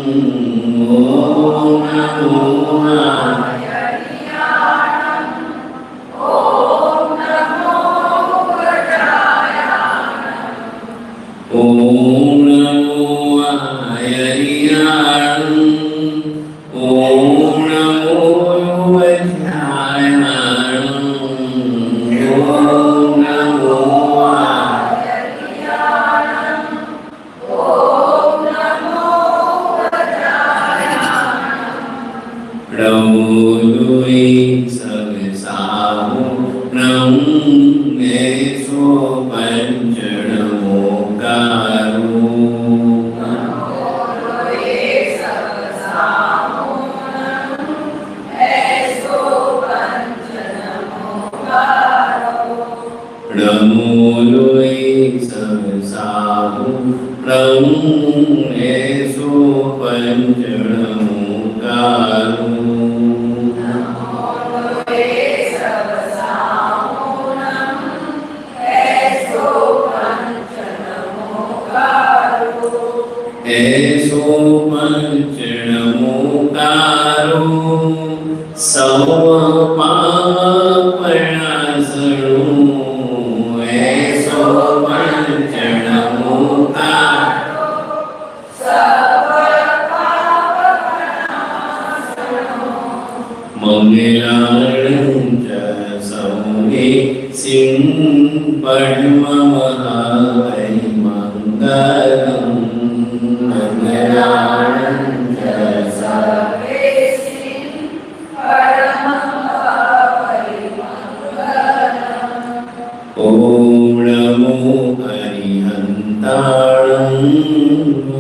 ओम नमो ओम नमो आयर्याणं ओम नमो वज्रायाणं ओम नमो प्रभुये सबसाहु ब्रह्मेशो पंचनमोकारो ब्रह्मोलोये सबसाहु ब्रह्मेशो पंचनमोकारो ऐसो पंचनमोकारो समपापणासनो ऐसो पंचनमोकारो मंगलार्णं च सौमे सिं पद्ममहावै मंगलम् मंगलार्णं च सौमे सिं पद्ममहावै मंगलम् ओम नमो अरिहन्ताणं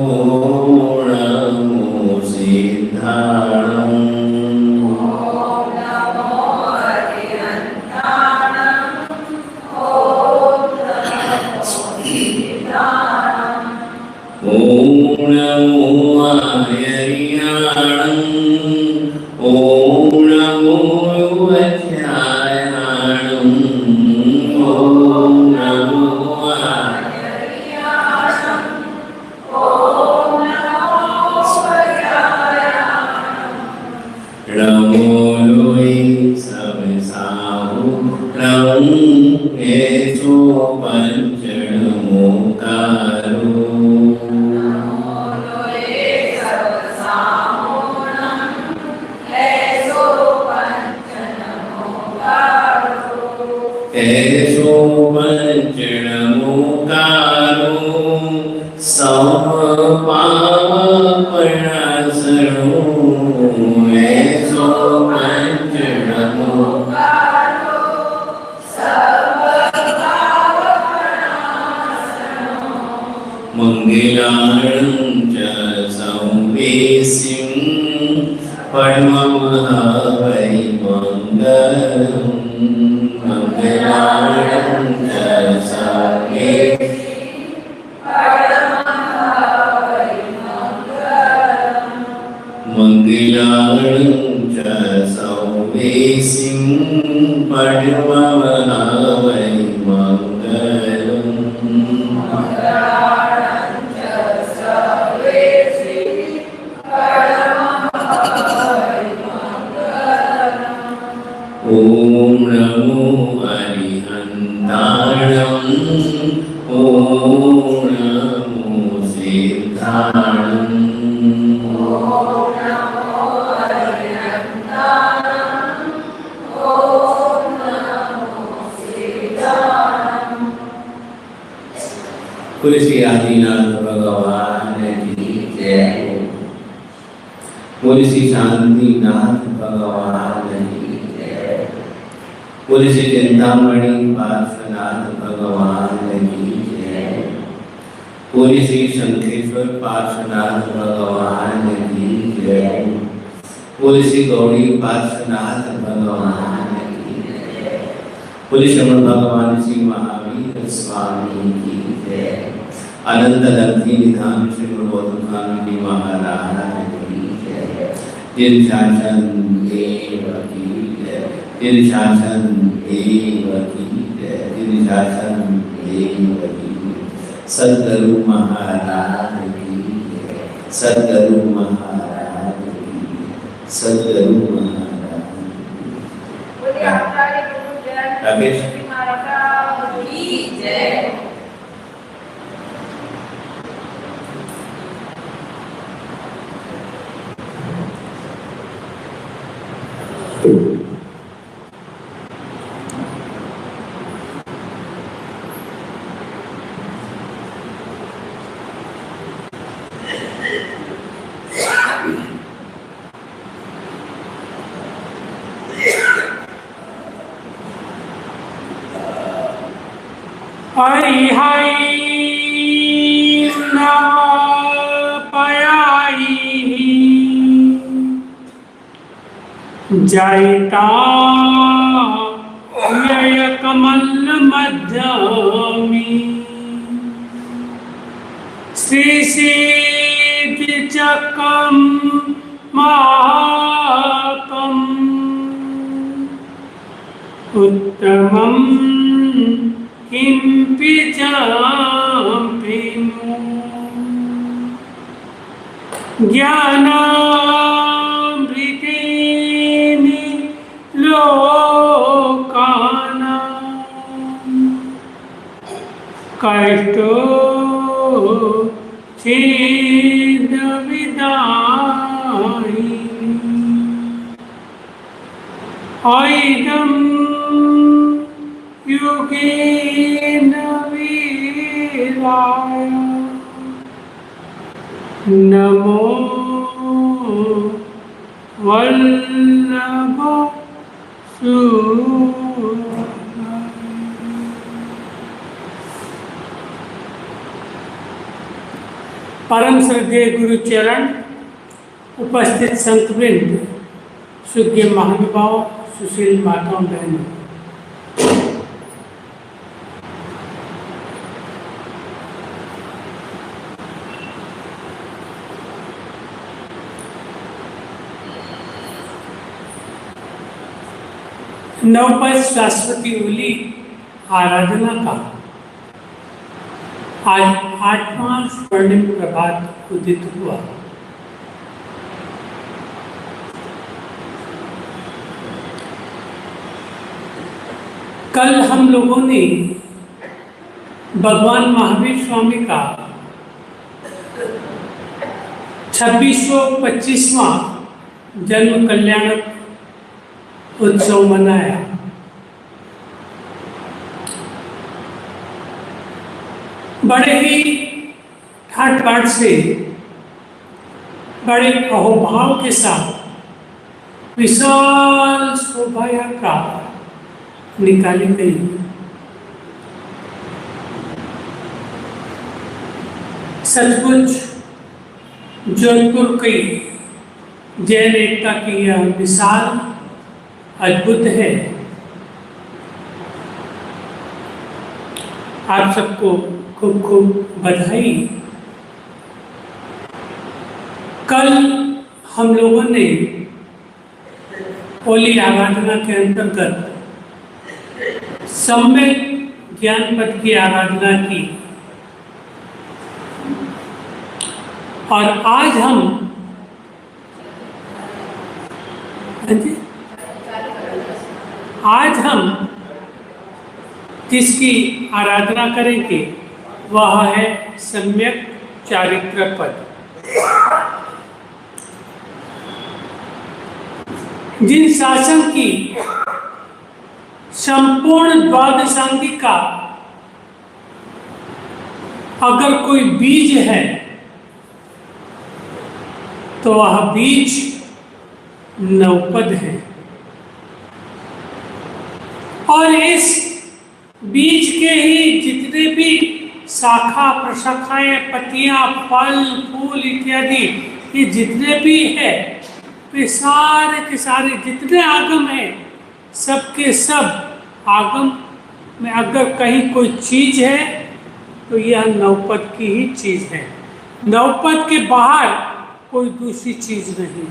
ओम नमो सिद्धाणं ओम नमो आयर्याणं ओम नमो वज्रायाणं ओम नमो आयर्याणं ओम नमो वज्रायाणं ब्रह्मोलोये सबसाहु ब्रह्मेशो पंचनमोकारो ऐसो पंचनमोकारो समपापणासनो ऐसो पंचनमोकारो समपापणासनो मंगलार्णं च सौमे सिं पद्ममहावै मंगलम् मंगलार्णं च सौमे पद्ममहावै मंगलम् मंगलार्णं च सौमे सिं पद्ममहावै मंगलम् मंगलार्णं च सौमे सिं पद्ममहावै मंगलम् ओम नमो अरिहन्ताणं ओम नमो सिद्धाणं ओम नमो अरिहन्ताणं ओम नमो सिद्धाणं बोले श्री आदिनाथ भगवान की जय बोले श्री शांतिनाथ भगवान की बोले श्री चिंतामणि पार्श्वनाथ भगवान की जय बोले श्री शंखेश्वर पार्श्वनाथ भगवान की जय बोले श्री गौड़ी पार्श्वनाथ भगवान की जय बोले श्रमण भगवान श्री महावीर स्वामी की जय अनंत लक्ष्मी निधान श्री गुरु गौतम स्वामी जी महाराज की जय जिन शासन देव की जय जिन शासन देव की जय जिन शासन देव की सद्गुरु महाराज की जय सद्गुरु महाराज की, सद्गुरु महाराज राकेश की जय। हरि हरि न पयाई जयता व्यय कमल मध्यमी श्री सिद्धि चक्रम महाकम उत्तमम किंपि जाम्पिनु ज्ञानामृतेन लोकानां कष्टो छेदविदायिनी ऐदं युगेन वीराय नमो वल्लभ परम श्रद्धेय गुरु चरण, उपस्थित संतवृंद, सुज्ञ महानुभाव, सुशील माताओं बहनों, नवपद शाश्वती ओली आराधना का आज 8वां स्वर्णिम प्रभात उदित हुआ। कल हम लोगों ने भगवान महावीर स्वामी का 26वां जन्म कल्याणक उत्सव मनाया। बड़े ही ठाट बाट से, बड़े अहोभाव के साथ विशाल शोभा यात्रा निकाली गई। सचमुच जौनपुर की जैन एकता की यह मिसाल अद्भुत है। आप सबको खूब खूब बधाई। कल हम लोगों ने ओली आराधना के अंतर्गत सम्यक ज्ञान पद की आराधना की और आज हम जिसकी आराधना करेंगे वह है सम्यक चारित्र पद। जिन शासन की संपूर्ण द्वादशांगिका अगर कोई बीज है तो वह बीज नवपद है और इस बीज के ही जितने भी शाखा प्रशाखाएं, पत्तियां, फल, फूल इत्यादि ये जितने भी है वे सारे के सारे जितने आगम हैं, सब के सब आगम में अगर कहीं कोई चीज है तो यह नवपद की ही चीज है। नवपद के बाहर कोई दूसरी चीज नहीं।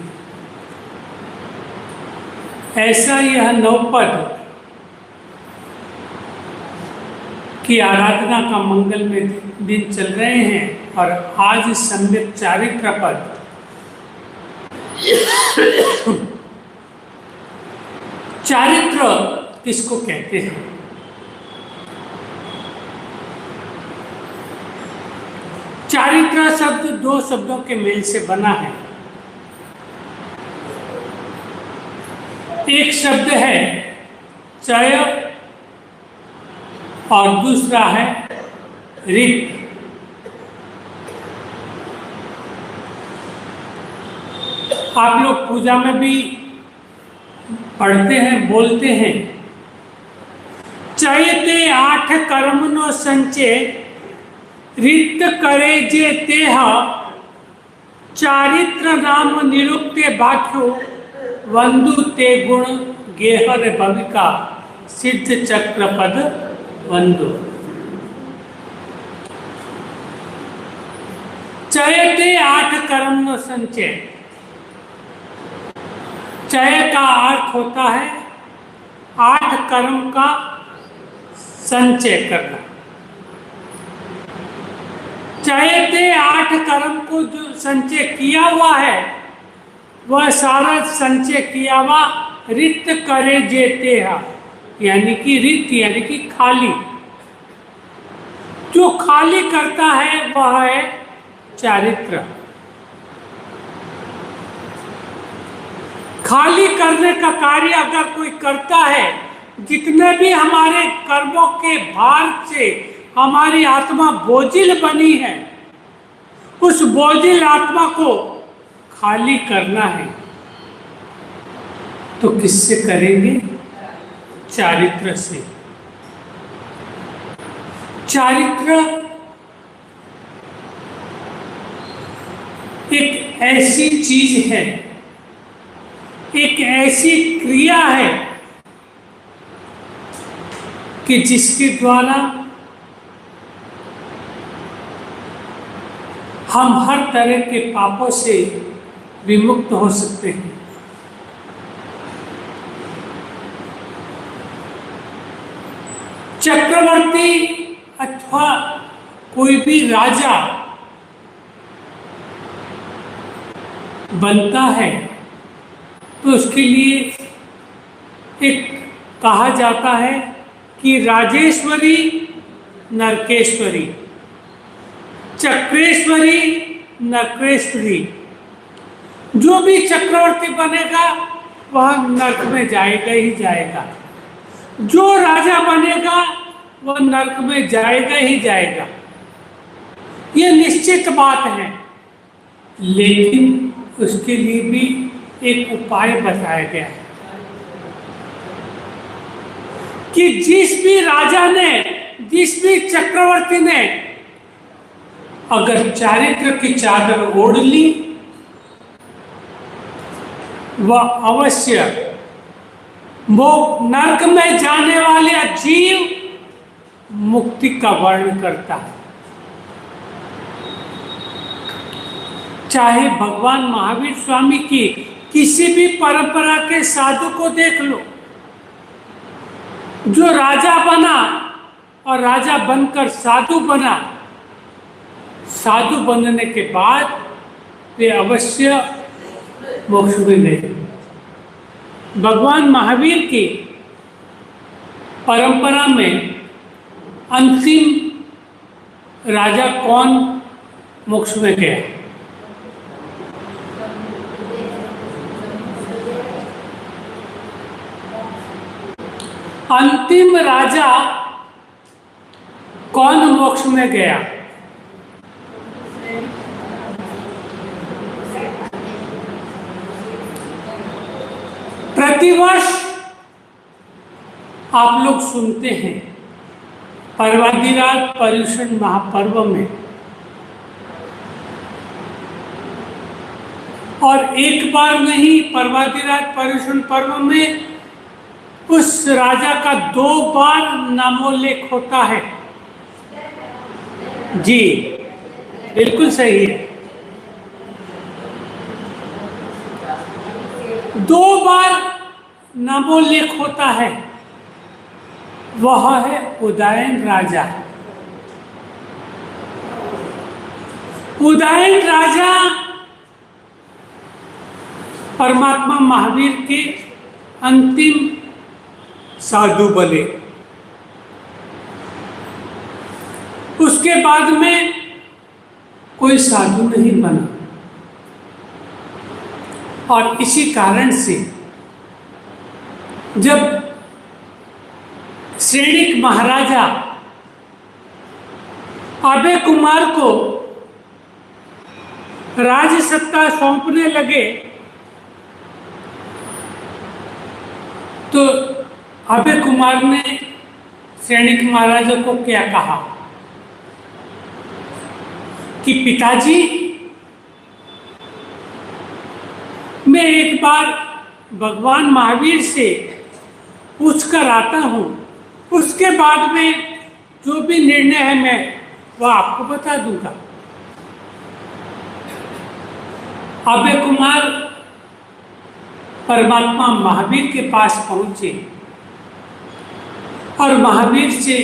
ऐसा यह नवपद की आराधना का मंगल में दिन चल रहे हैं और आज सम्यक चारित्र पद। चारित्र किसको कहते हैं? चारित्र शब्द दो शब्दों के मेल से बना है। एक शब्द है चय और दूसरा है रित। आप लोग पूजा में भी पढ़ते हैं, बोलते हैं, चयते आठ कर्म नो संचय, रित करे जे तेह, चारित्र नाम निरुक्ते बाख्यो, वंदु ते गुण गेहर भविका, सिद्ध चक्र पद वंदु। चयते आठ कर्म नो संचय। चय का अर्थ होता है आठ कर्म का संचय करना। चयते आठ कर्म को जो संचय किया हुआ है वह सारा संचय किया हुआ रित करे जेते है, यानी कि रित यानी कि खाली। जो खाली करता है वह है चारित्र। खाली करने का कार्य अगर कोई करता है, जितने भी हमारे कर्मों के भार से हमारी आत्मा बोझिल बनी है, उस बोझिल आत्मा को खाली करना है तो किससे करेंगे? चारित्र से। चारित्र एक ऐसी चीज है, एक ऐसी क्रिया है कि जिसके द्वारा हम हर तरह के पापों से विमुक्त हो सकते हैं। चक्रवर्ती अथवा कोई भी राजा बनता है तो उसके लिए एक कहा जाता है कि राजेश्वरी नरकेश्वरी, चक्रेश्वरी नरकेश्वरी। जो भी चक्रवर्ती बनेगा वह नरक में जाएगा ही जाएगा, जो राजा बनेगा वह नरक में जाएगा ही जाएगा। ये निश्चित बात है, लेकिन उसके लिए भी एक उपाय बताया गया है कि जिस भी राजा ने, जिस भी चक्रवर्ती ने अगर चारित्र की चादर ओढ़ ली, वह अवश्य वो नरक में जाने वाले जीव मुक्ति का वर्णन करता है। चाहे भगवान महावीर स्वामी की किसी भी परंपरा के साधु को देख लो, जो राजा बना और राजा बनकर साधु बना, साधु बनने के बाद वे अवश्य मोक्ष में गए। भगवान महावीर की परंपरा में अंतिम राजा कौन मोक्ष में गया? अंतिम राजा कौन मोक्ष में गया? प्रतिवर्ष आप लोग सुनते हैं पर्वाधिराज पर्युषण महापर्व में, और एक बार नहीं, पर्वाधिराज पर्युषण पर्व में उस राजा का 2 बार नामोल्लेख होता है। जी बिल्कुल सही है, 2 बार नामोल्लेख होता है। वह है उदयन राजा। उदयन राजा परमात्मा महावीर के अंतिम साधु बने। उसके बाद में कोई साधु नहीं बना और इसी कारण से जब श्रेणिक महाराजा अभय कुमार को राज्य सत्ता सौंपने लगे तो अभय कुमार ने श्रेणिक महाराजा को क्या कहा कि पिताजी, मैं एक बार भगवान महावीर से पूछकर आता हूं, उसके बाद में जो भी निर्णय है मैं वह आपको बता दूंगा। अभय कुमार परमात्मा महावीर के पास पहुंचे और महावीर से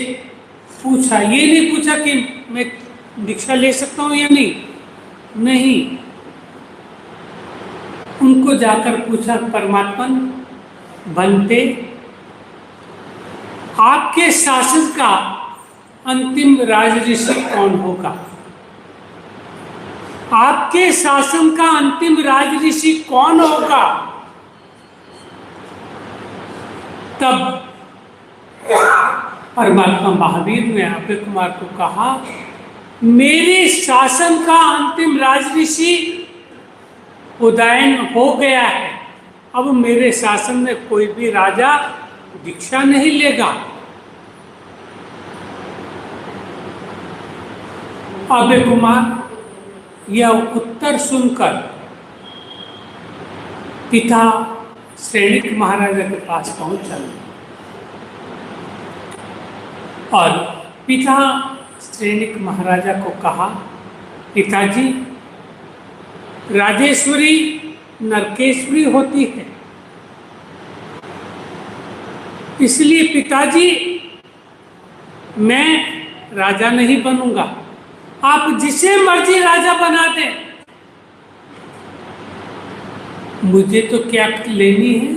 पूछा, ये नहीं पूछा कि मैं दीक्षा ले सकता हूं या नहीं, उनको जाकर पूछा, परमात्मा बनते, आपके शासन का अंतिम राजऋषि कौन होगा? आपके शासन का अंतिम राजऋषि कौन होगा? तब परमात्मा महावीर ने अभय कुमार को कहा, मेरे शासन का अंतिम राजऋषि उदयन हो गया है, अब मेरे शासन में कोई भी राजा दीक्षा नहीं लेगा। अभय कुमार यह उत्तर सुनकर पिता श्रेणिक महाराजा के पास पहुंचा और पिता श्रेणिक महाराजा को कहा, पिताजी, राजेश्वरी नरकेश्वरी होती है, इसलिए पिताजी मैं राजा नहीं बनूंगा, आप जिसे मर्जी राजा बना दें, मुझे तो क्या लेनी है,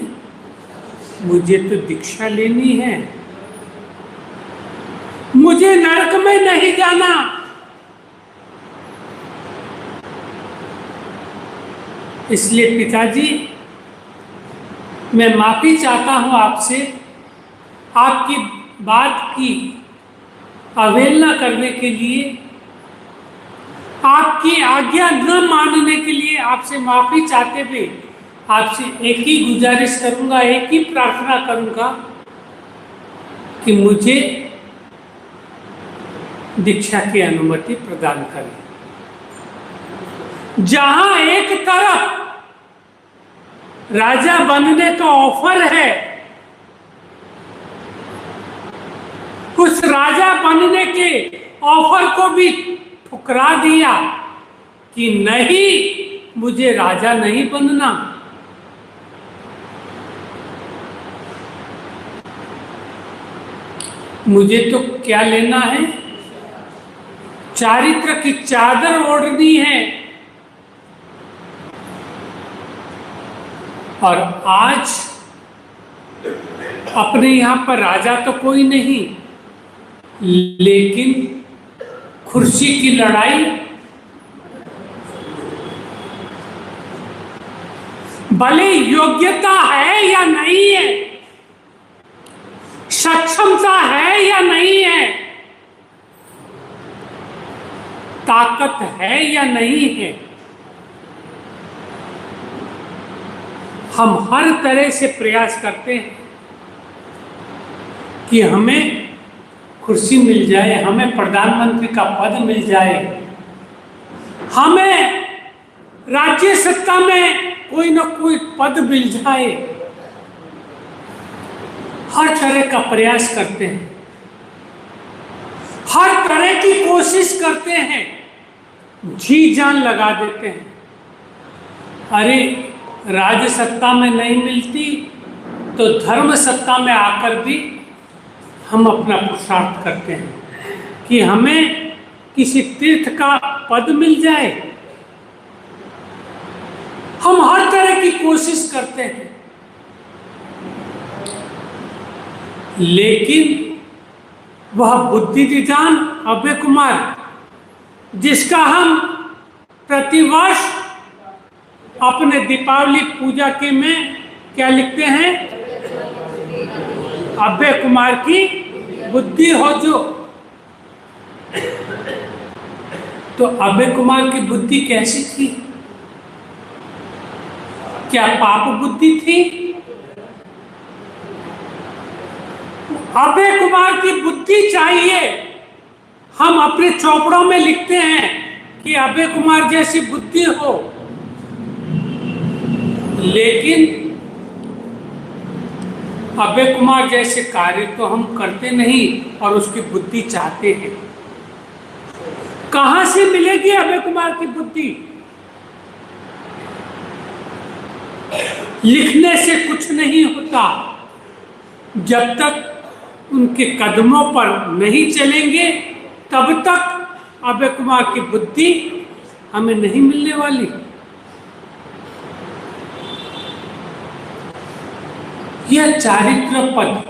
मुझे तो दीक्षा लेनी है, मुझे नरक में नहीं जाना। इसलिए पिताजी मैं माफी चाहता हूं आपसे, आपकी बात की अवहेलना करने के लिए, आपकी आज्ञा न मानने के लिए आपसे माफी चाहते हुए आपसे एक ही गुजारिश करूंगा, एक ही प्रार्थना करूंगा कि मुझे दीक्षा की अनुमति प्रदान करें। जहां एक तरफ राजा बनने का ऑफर है, उस राजा बनने के ऑफर को भी ठुकरा दिया कि नहीं, मुझे राजा नहीं बनना। मुझे तो क्या लेना है, चारित्र की चादर ओढ़नी है। और आज अपने यहां पर राजा तो कोई नहीं, लेकिन कुर्सी की लड़ाई, भले योग्यता है या नहीं है, सक्षमता है या नहीं है, ताकत है या नहीं है, हम हर तरह से प्रयास करते हैं कि हमें कुर्सी मिल जाए, हमें प्रधानमंत्री का पद मिल जाए, हमें राज्य सत्ता में कोई न कोई पद मिल जाए। हर तरह का प्रयास करते हैं, हर तरह की कोशिश करते हैं, जी जान लगा देते हैं। अरे राज्य सत्ता में नहीं मिलती तो धर्म सत्ता में आकर भी हम अपना पुरुषार्थ करते हैं कि हमें किसी तीर्थ का पद मिल जाए। हम हर तरह की कोशिश करते हैं, लेकिन वह बुद्धि निदान अभय कुमार, जिसका हम प्रतिवर्ष अपने दीपावली पूजा के में क्या लिखते हैं, अभय कुमार की बुद्धि हो जो। तो अभय कुमार की बुद्धि कैसी थी? क्या पाप बुद्धि थी? अभय कुमार की बुद्धि चाहिए। हम अपने चौपड़ों में लिखते हैं कि अभय कुमार जैसी बुद्धि हो, लेकिन अभय कुमार जैसे कार्य तो हम करते नहीं और उसकी बुद्धि चाहते हैं। कहां से मिलेगी अभय कुमार की बुद्धि? लिखने से कुछ नहीं होता। जब तक उनके कदमों पर नहीं चलेंगे तब तक अभय कुमार की बुद्धि हमें नहीं मिलने वाली। यह चारित्र पद,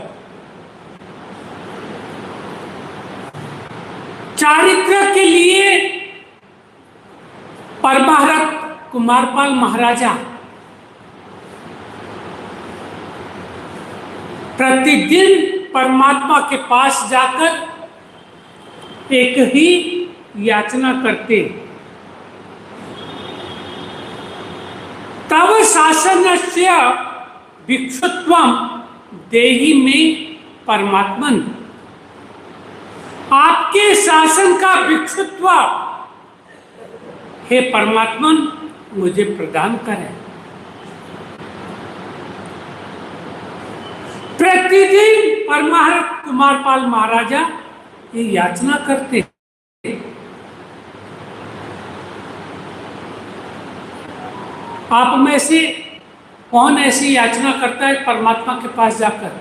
चारित्र के लिए परमारथ कुमारपाल महाराजा प्रतिदिन परमात्मा के पास जाकर एक ही याचना करते, तव शासनस्य भिक्षुत्वम देहि में परमात्मन, आपके शासन का भिक्षुत्व हे परमात्मन मुझे प्रदान करें। प्रतिदिन परमारथ कुमारपाल महाराजा ये याचना करते। आप में से कौन ऐसी याचना करता है परमात्मा के पास जाकर?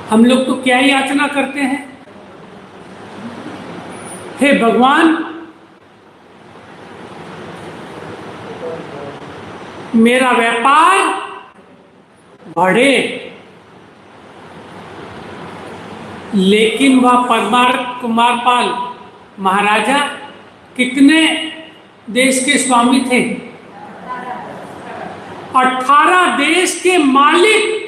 हम लोग तो क्या याचना करते हैं, हे भगवान मेरा व्यापार बढ़े। लेकिन वह परमारथ कुमारपाल महाराजा कितने देश के स्वामी थे? 18 देश के मालिक।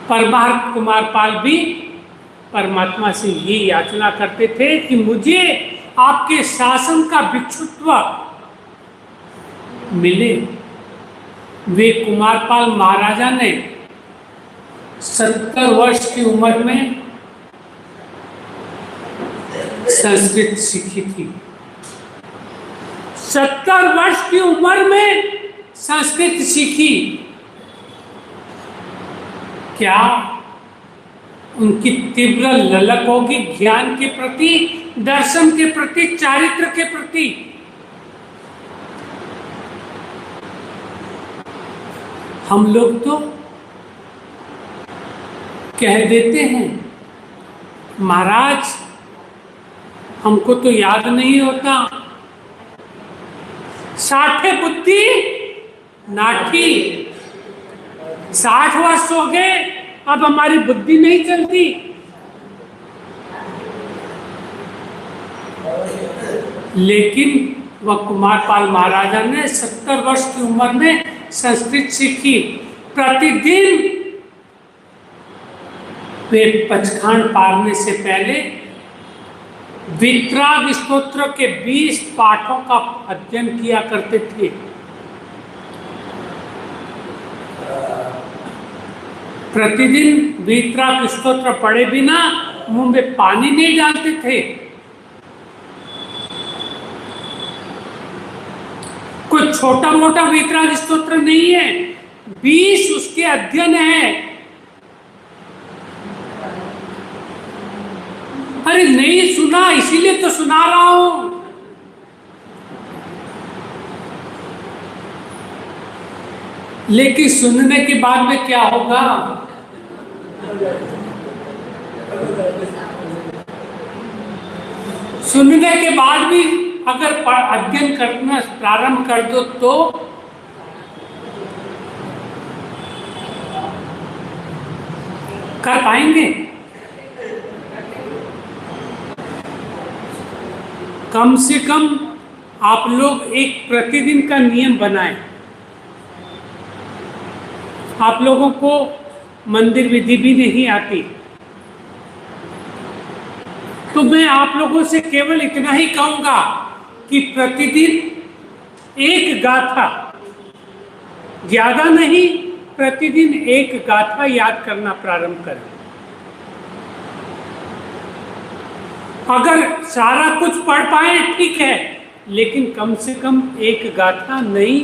परमारथ कुमारपाल भी परमात्मा से ये याचना करते थे कि मुझे आपके शासन का भिक्षुत्व मिले। वे कुमारपाल महाराजा ने 70 वर्ष की उम्र में संस्कृत सीखी थी। 70 वर्ष की उम्र में संस्कृत सीखी। क्या उनकी तीव्र ललक होगी ज्ञान के प्रति, दर्शन के प्रति, चारित्र के प्रति? हम लोग तो कह देते हैं महाराज हमको तो याद नहीं होता, साठे बुद्धि नाठी, 60 वर्ष हो गए अब हमारी बुद्धि नहीं चलती। लेकिन वह कुमारपाल महाराजा ने 70 वर्ष की उम्र में संस्कृत सीखी। प्रतिदिन वे पचखांड पारने से पहले वितराग स्तोत्र के 20 पाठों का अध्ययन किया करते थे। प्रतिदिन वितराग स्तोत्र पढ़े बिना मुंह में पानी नहीं डालते थे। कोई छोटा मोटा वितराग स्तोत्र नहीं है, 20 उसके अध्ययन है। अरे नहीं सुना इसीलिए तो सुना रहा हूं। लेकिन सुनने के बाद में क्या होगा? सुनने के बाद भी अगर अध्ययन करना प्रारंभ कर दो तो कर पाएंगे? कम से कम आप लोग एक प्रतिदिन का नियम बनाएं। आप लोगों को मंदिर विधि भी नहीं आती, तो मैं आप लोगों से केवल इतना ही कहूंगा कि प्रतिदिन एक गाथा, ज्यादा नहीं, प्रतिदिन एक गाथा याद करना प्रारंभ करें। अगर सारा कुछ पढ़ पाए ठीक है, लेकिन कम से कम एक गाथा नहीं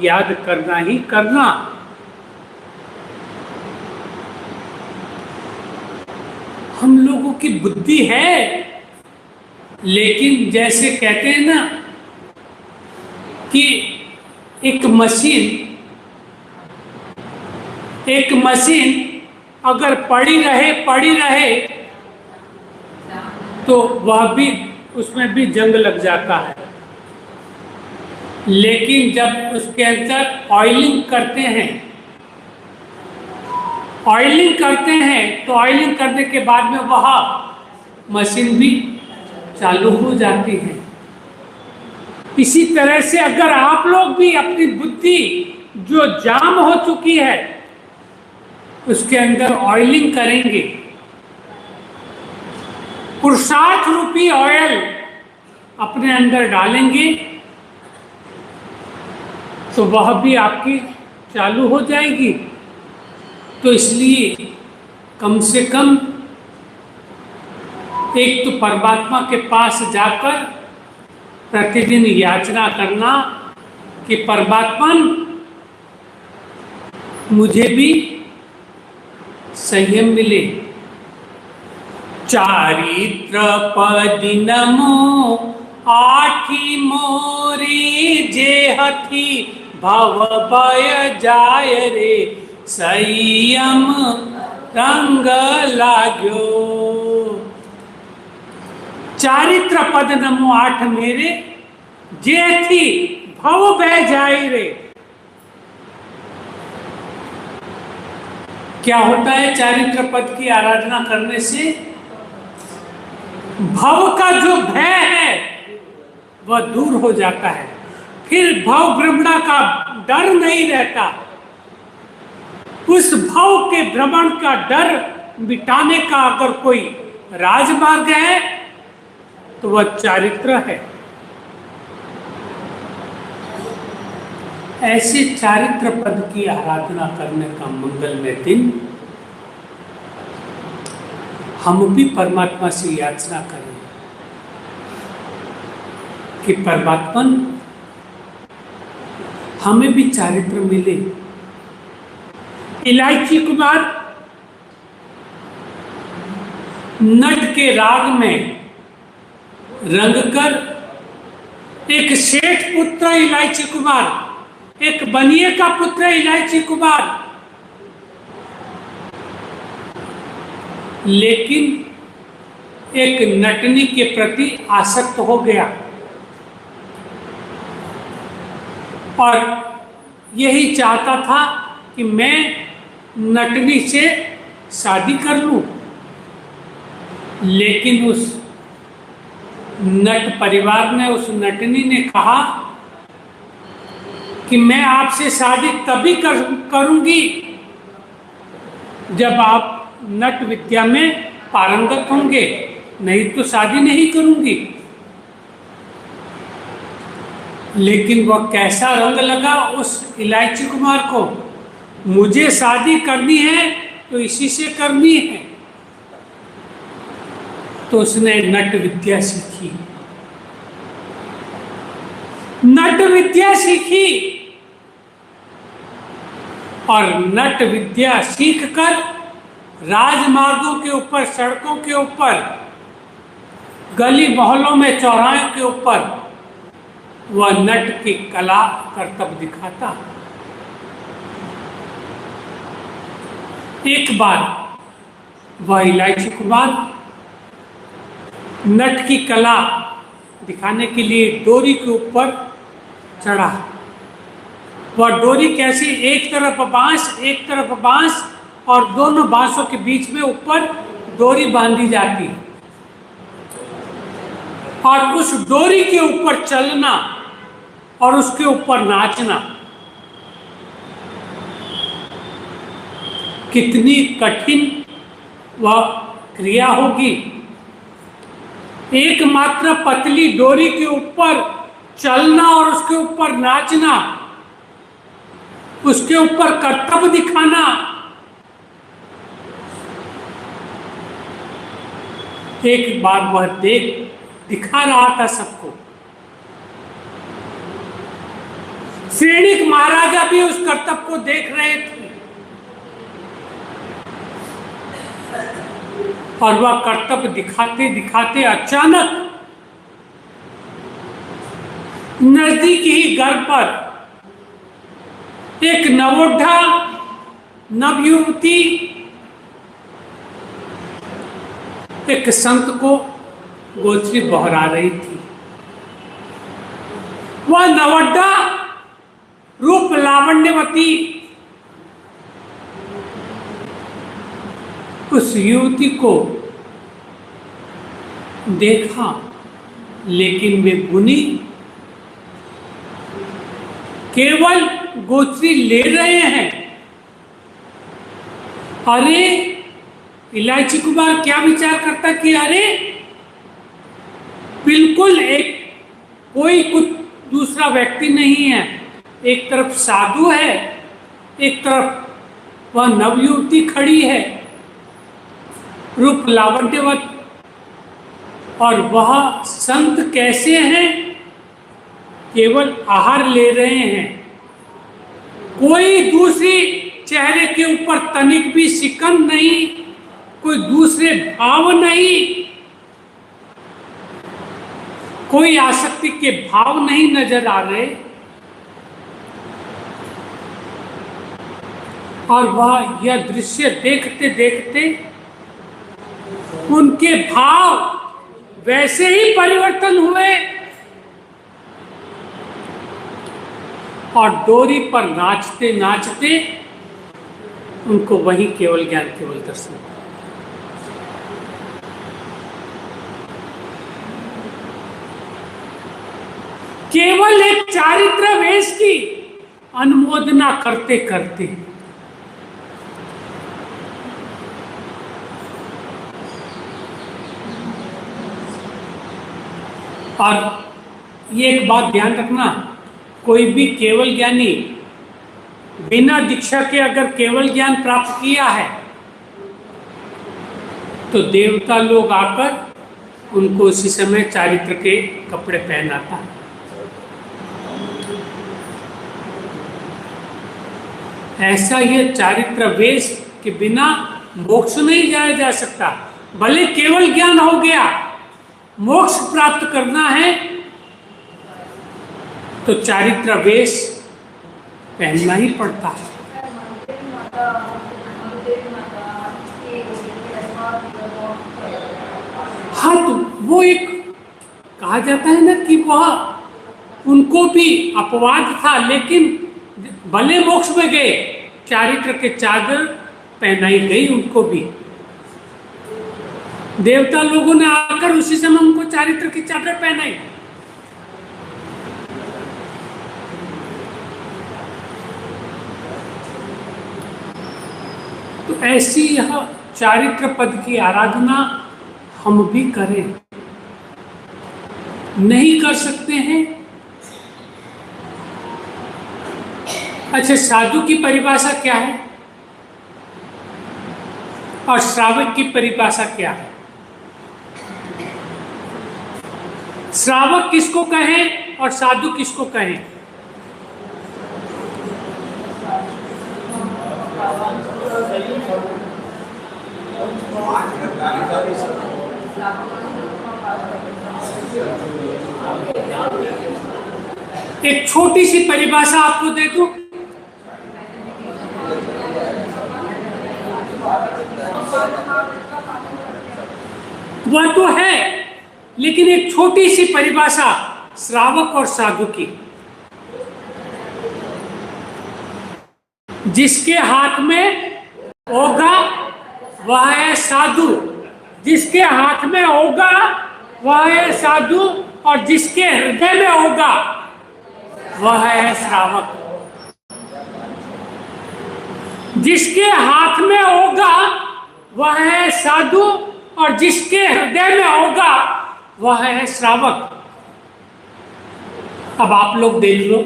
याद करना ही करना। हम लोगों की बुद्धि है, लेकिन जैसे कहते हैं ना कि एक मशीन अगर पड़ी रहे तो वह भी, उसमें भी जंग लग जाता है। लेकिन जब उसके अंदर ऑयलिंग करते हैं तो ऑयलिंग करने के बाद में वह मशीन भी चालू हो जाती है। इसी तरह से अगर आप लोग भी अपनी बुद्धि जो जाम हो चुकी है उसके अंदर ऑयलिंग करेंगे, पुरुषार्थ रूपी ऑयल अपने अंदर डालेंगे, तो वह भी आपकी चालू हो जाएगी। तो इसलिए कम से कम एक तो परमात्मा के पास जाकर प्रतिदिन याचना करना कि परमात्मा मुझे भी संयम मिले। चारित्र पदि नमो आठी मोरी जे हथी भव भय जाय रे संयम रंग लाग्यो। चारित्र पद नमो आठ मेरे जे थी भव बह जाए रे। क्या होता है चारित्र पद की आराधना करने से? भव का जो भय है वह दूर हो जाता है, फिर भव भ्रमणा का डर नहीं रहता। उस भव के भ्रमण का डर मिटाने का अगर कोई राजमार्ग है तो वह चारित्र है। ऐसे चारित्र पद की आराधना करने का मंगलमय दिन हम भी परमात्मा से याचना करें कि परमात्मा हमें भी चारित्र मिले। इलायची कुमार नट के राग में रंगकर एक सेठ पुत्र इलायची कुमार, एक बनिए का पुत्र इलायची कुमार, लेकिन एक नटनी के प्रति आसक्त हो गया और यही चाहता था कि मैं नटनी से शादी कर लूं। लेकिन उस नट परिवार ने, उस नटनी ने कहा कि मैं आपसे शादी तभी करूंगी जब आप नट विद्या में पारंगत होंगे, नहीं तो शादी नहीं करूंगी। लेकिन वह कैसा रंग लगा उस इलायची कुमार को, मुझे शादी करनी है तो इसी से करनी है। तो उसने नट विद्या सीखी, नट विद्या सीखी और नट विद्या सीखकर राजमार्गों के ऊपर, सड़कों के ऊपर, गली मोहल्लों में, चौराहों के ऊपर वह नट की कला करतब दिखाता। एक बार वह इलायची कुमार नट की कला दिखाने के लिए डोरी के ऊपर चढ़ा। वह डोरी कैसी, एक तरफ बांस और दोनों बांसों के बीच में ऊपर डोरी बांधी जाती और उस डोरी के ऊपर चलना और उसके ऊपर नाचना कितनी कठिन वह क्रिया होगी। एकमात्र पतली डोरी के ऊपर चलना और उसके ऊपर नाचना, उसके ऊपर कर्तव्य दिखाना, एक बार वह दिखा रहा था सबको। सैनिक महाराजा भी उस कर्तव्य को देख रहे थे और वह कर्तव्य दिखाते दिखाते अचानक नजदीक ही घर पर एक नवोढ़ा नवयुवती एक संत को गोचरी बहरा रही थी। वह नवोढ़ा रूप लावण्यवती उस युवती को देखा, लेकिन वे मुनि केवल गोचरी ले रहे हैं। अरे इलायची कुमार क्या विचार करता कि अरे बिल्कुल कोई कुछ दूसरा व्यक्ति नहीं है, एक तरफ साधु है, एक तरफ वह नवयुवती खड़ी है रूप लावण्यवत, और वह संत कैसे हैं, केवल आहार ले रहे हैं। कोई दूसरी चेहरे के ऊपर तनिक भी शिकन नहीं, कोई दूसरे भाव नहीं, कोई आसक्ति के भाव नहीं नजर आ रहे। और वह यह दृश्य देखते देखते उनके भाव वैसे ही परिवर्तन हुए और डोरी पर नाचते नाचते उनको वही केवल ज्ञान केवल दर्शन। केवल एक चारित्र वेश की अनुमोदना करते करते और ये एक बात ध्यान रखना, कोई भी केवल ज्ञानी बिना दीक्षा के अगर केवल ज्ञान प्राप्त किया है तो देवता लोग आकर उनको उसी समय चारित्र के कपड़े पहनाता है। ऐसा यह चारित्र वेश के बिना मोक्ष नहीं जाया जा सकता। भले केवल ज्ञान हो गया, मोक्ष प्राप्त करना है तो चारित्र वेश पहनना ही पड़ता है। हाँ, तो वो एक कहा जाता है ना कि वह उनको भी अपवाद था, लेकिन भले मोक्ष में गए, चारित्र के चादर पहनाई गई उनको भी। देवता लोगों ने आकर उसी समय उनको चारित्र की चादर पहनाई। तो ऐसी यह चारित्र पद की आराधना हम भी करें, नहीं कर सकते हैं। अच्छा, साधु की परिभाषा क्या है और श्रावक की परिभाषा क्या है? श्रावक किसको कहें और साधु किसको कहें? एक छोटी सी परिभाषा आपको दे दूं। वह तो है लेकिन एक छोटी सी परिभाषा श्रावक और साधु की। जिसके हाथ में होगा वह है साधु, जिसके हाथ में होगा वह है साधु, और जिसके हृदय में होगा वह है श्रावक। जिसके हाथ में होगा वह है साधु, और जिसके हृदय में होगा वह है श्रावक। अब आप लोग देख लो,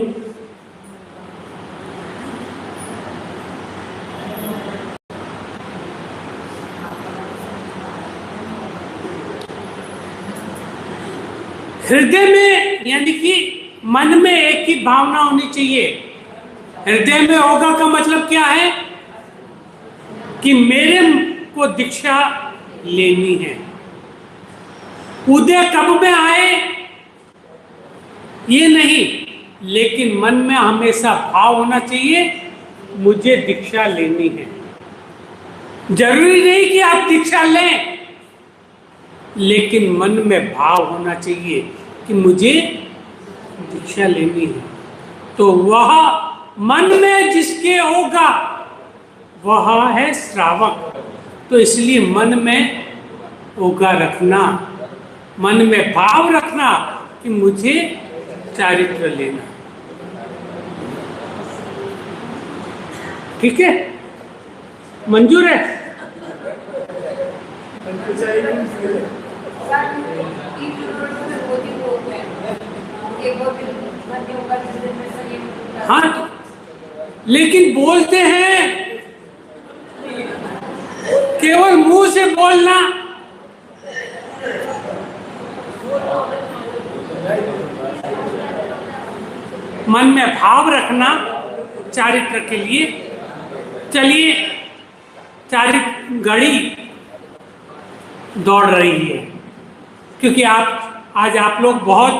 हृदय में यानी कि मन में एक ही भावना होनी चाहिए। हृदय में होगा का मतलब क्या है कि मेरे को दीक्षा लेनी है। उदय कब में आए ये नहीं, लेकिन मन में हमेशा भाव होना चाहिए मुझे दीक्षा लेनी है। जरूरी नहीं कि आप दीक्षा लें, लेकिन मन में भाव होना चाहिए कि मुझे दीक्षा लेनी है। तो वह मन में जिसके होगा वह है श्रावक। तो इसलिए मन में होगा रखना, मन में भाव रखना कि मुझे चारित्र लेना। ठीक है, मंजूर है? हाँ, लेकिन बोलते हैं केवल मुंह से बोलना, मन में भाव रखना चारित्र के लिए। चलिए, चारित्र घड़ी दौड़ रही है, क्योंकि आज आप लोग बहुत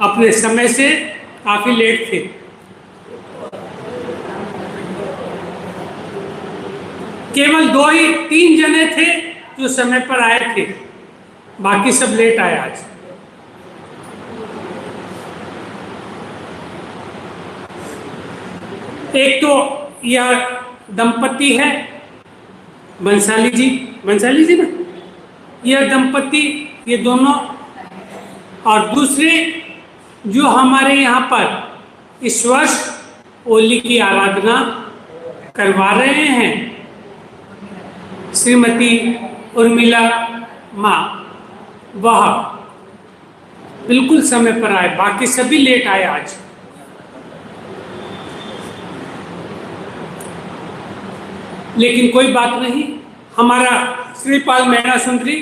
अपने समय से काफी लेट थे। केवल 2-3 जने थे जो समय पर आए थे, बाकी सब लेट आए आज। एक तो यह दंपति है बंसाली जी ना, यह दंपति, ये दोनों, और दूसरे जो हमारे यहाँ पर इस वर्ष होली की आराधना करवा रहे हैं, श्रीमती उर्मिला माँ, वह बिल्कुल समय पर आए, बाकी सभी लेट आए आज। लेकिन कोई बात नहीं, हमारा श्रीपाल मैना सुंदरी,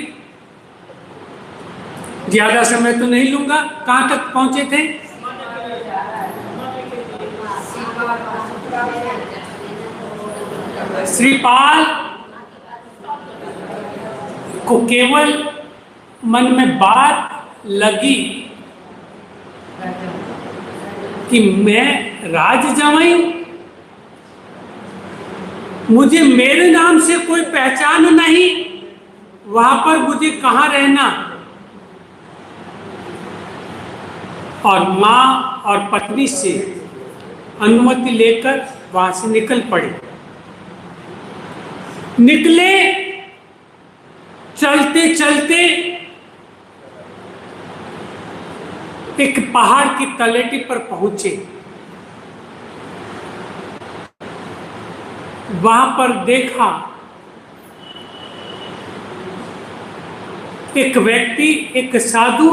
ज्यादा समय तो नहीं लूंगा। कहां तक पहुंचे थे? श्रीपाल को केवल मन में बात लगी कि मैं राज जमाई हूं, मुझे मेरे नाम से कोई पहचान नहीं, वहां पर मुझे कहां रहना। और मां और पत्नी से अनुमति लेकर वहां से निकल पड़े। निकले, चलते चलते एक पहाड़ की तलेटी पर पहुंचे। वहां पर देखा एक व्यक्ति, एक साधु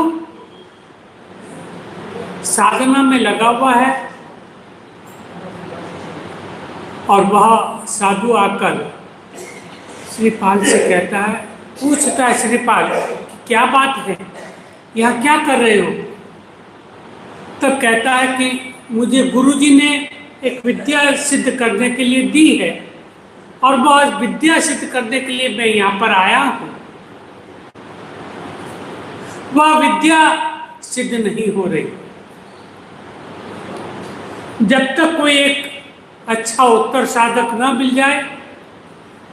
साधना में लगा हुआ है, और वह साधु आकर श्रीपाल से कहता है, पूछता है श्रीपाल क्या बात है, यहाँ क्या कर रहे हो? तब कहता है कि मुझे गुरुजी ने एक विद्या सिद्ध करने के लिए दी है, और वह विद्या सिद्ध करने के लिए मैं यहाँ पर आया हूँ। वह विद्या सिद्ध नहीं हो रही। जब तक कोई एक अच्छा उत्तर साधक न मिल जाए,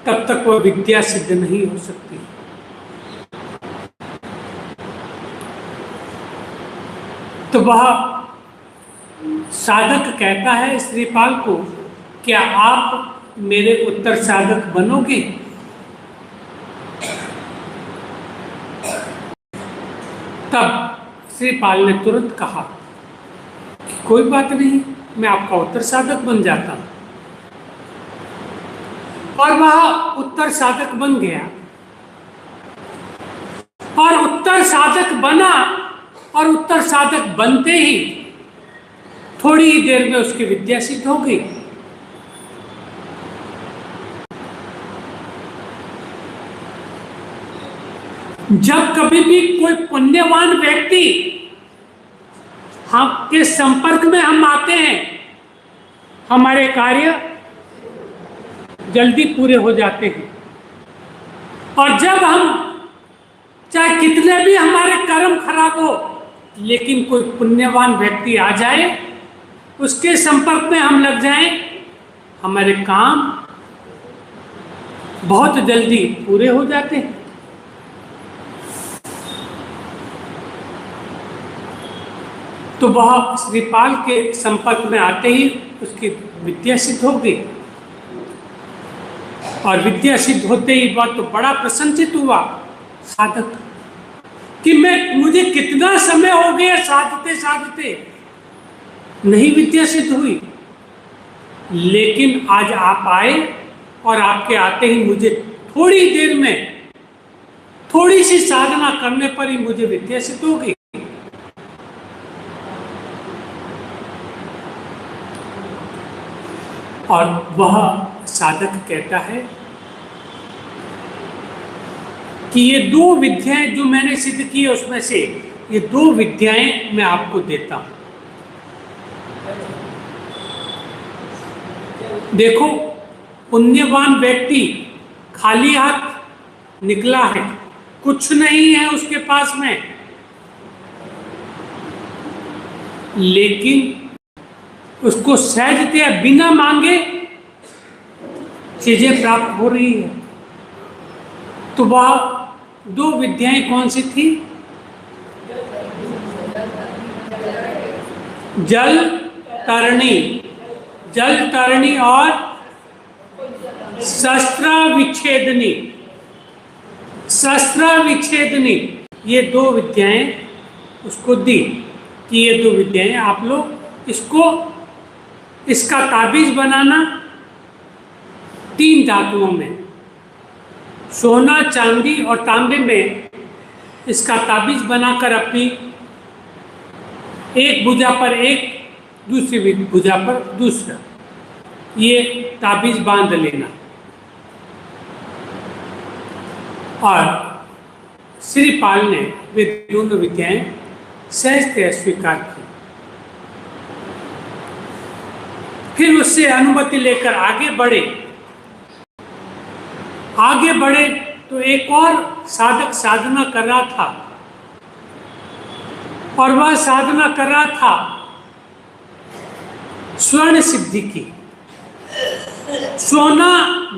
तब तक वह विद्या सिद्ध नहीं हो सकती। तो वह साधक कहता है श्रीपाल को, क्या आप मेरे उत्तर साधक बनोगे? तब श्रीपाल ने तुरंत कहा कि कोई बात नहीं, मैं आपका उत्तर साधक बन जाता हूं। और वह उत्तर साधक बन गया और उत्तर साधक बना, और उत्तर साधक बनते ही थोड़ी ही देर में उसकी विद्या सिद्ध हो गई। जब कभी भी कोई पुण्यवान व्यक्ति हम के संपर्क में हम आते हैं, हमारे कार्य जल्दी पूरे हो जाते हैं। और जब हम चाहे कितने भी हमारे कर्म खराब हो, लेकिन कोई पुण्यवान व्यक्ति आ जाए, उसके संपर्क में हम लग जाएं, हमारे काम बहुत जल्दी पूरे हो जाते हैं। तो वह श्रीपाल के संपर्क में आते ही उसकी विद्या सिद्ध हो गई। और विद्या सिद्ध होते ही वह तो बड़ा प्रसन्नचित हुआ साधक कि मुझे कितना समय हो गया साधते साधते नहीं विद्या सिद्ध हुई, लेकिन आज आप आए और आपके आते ही मुझे थोड़ी देर में, थोड़ी सी साधना करने पर ही मुझे विद्या सिद्ध हो गई। और वह साधक कहता है कि ये 2 विद्याएं जो मैंने सिद्ध की है, उसमें से ये 2 विद्याएं मैं आपको देता हूं। देखो, पुण्यवान व्यक्ति खाली हाथ निकला है, कुछ नहीं है उसके पास में, लेकिन उसको सहजतया बिना मांगे चीजें प्राप्त हो रही है। तो वह 2 विद्याएं कौन सी थी? जल तरणी, जल तरणी और शस्त्र विच्छेदनी। शस्त्र विच्छेदनी, ये 2 विद्याएं उसको दी कि ये 2 विद्याएं आप लोग इसका ताबीज बनाना 3 धातुओं में, सोना, चांदी और तांबे में इसका ताबीज बनाकर अपनी एक भुजा पर एक, दूसरी भुजा पर दूसरा, ये ताबीज बांध लेना। और श्रीपाल ने वे दोनों विद्याएं सहजतया स्वीकार की। फिर उससे अनुमति लेकर आगे बढ़े तो एक और साधक साधना कर रहा था, और वह साधना कर रहा था स्वर्ण सिद्धि की, सोना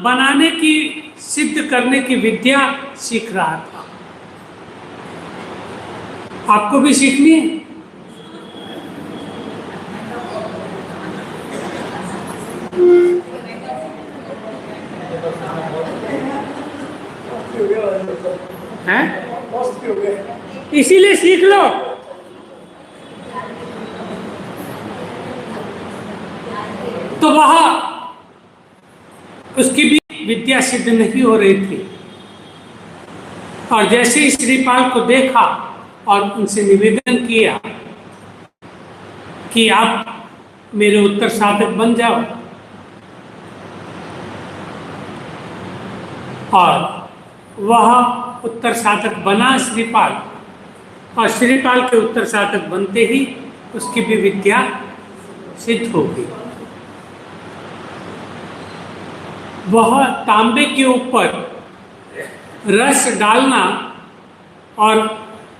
बनाने की, सिद्ध करने की विद्या सीख रहा था। आपको भी सीखनी है? हैं? इसीलिए सीख लो। तो वह उसकी भी विद्या सिद्ध नहीं हो रही थी, और जैसे ही श्रीपाल को देखा और उनसे निवेदन किया कि आप मेरे उत्तर साधक बन जाओ, और वह उत्तर साधक बना श्रीपाल, और श्रीपाल के उत्तर साधक बनते ही उसकी भी विद्या सिद्ध हो गई। वह तांबे के ऊपर रस डालना और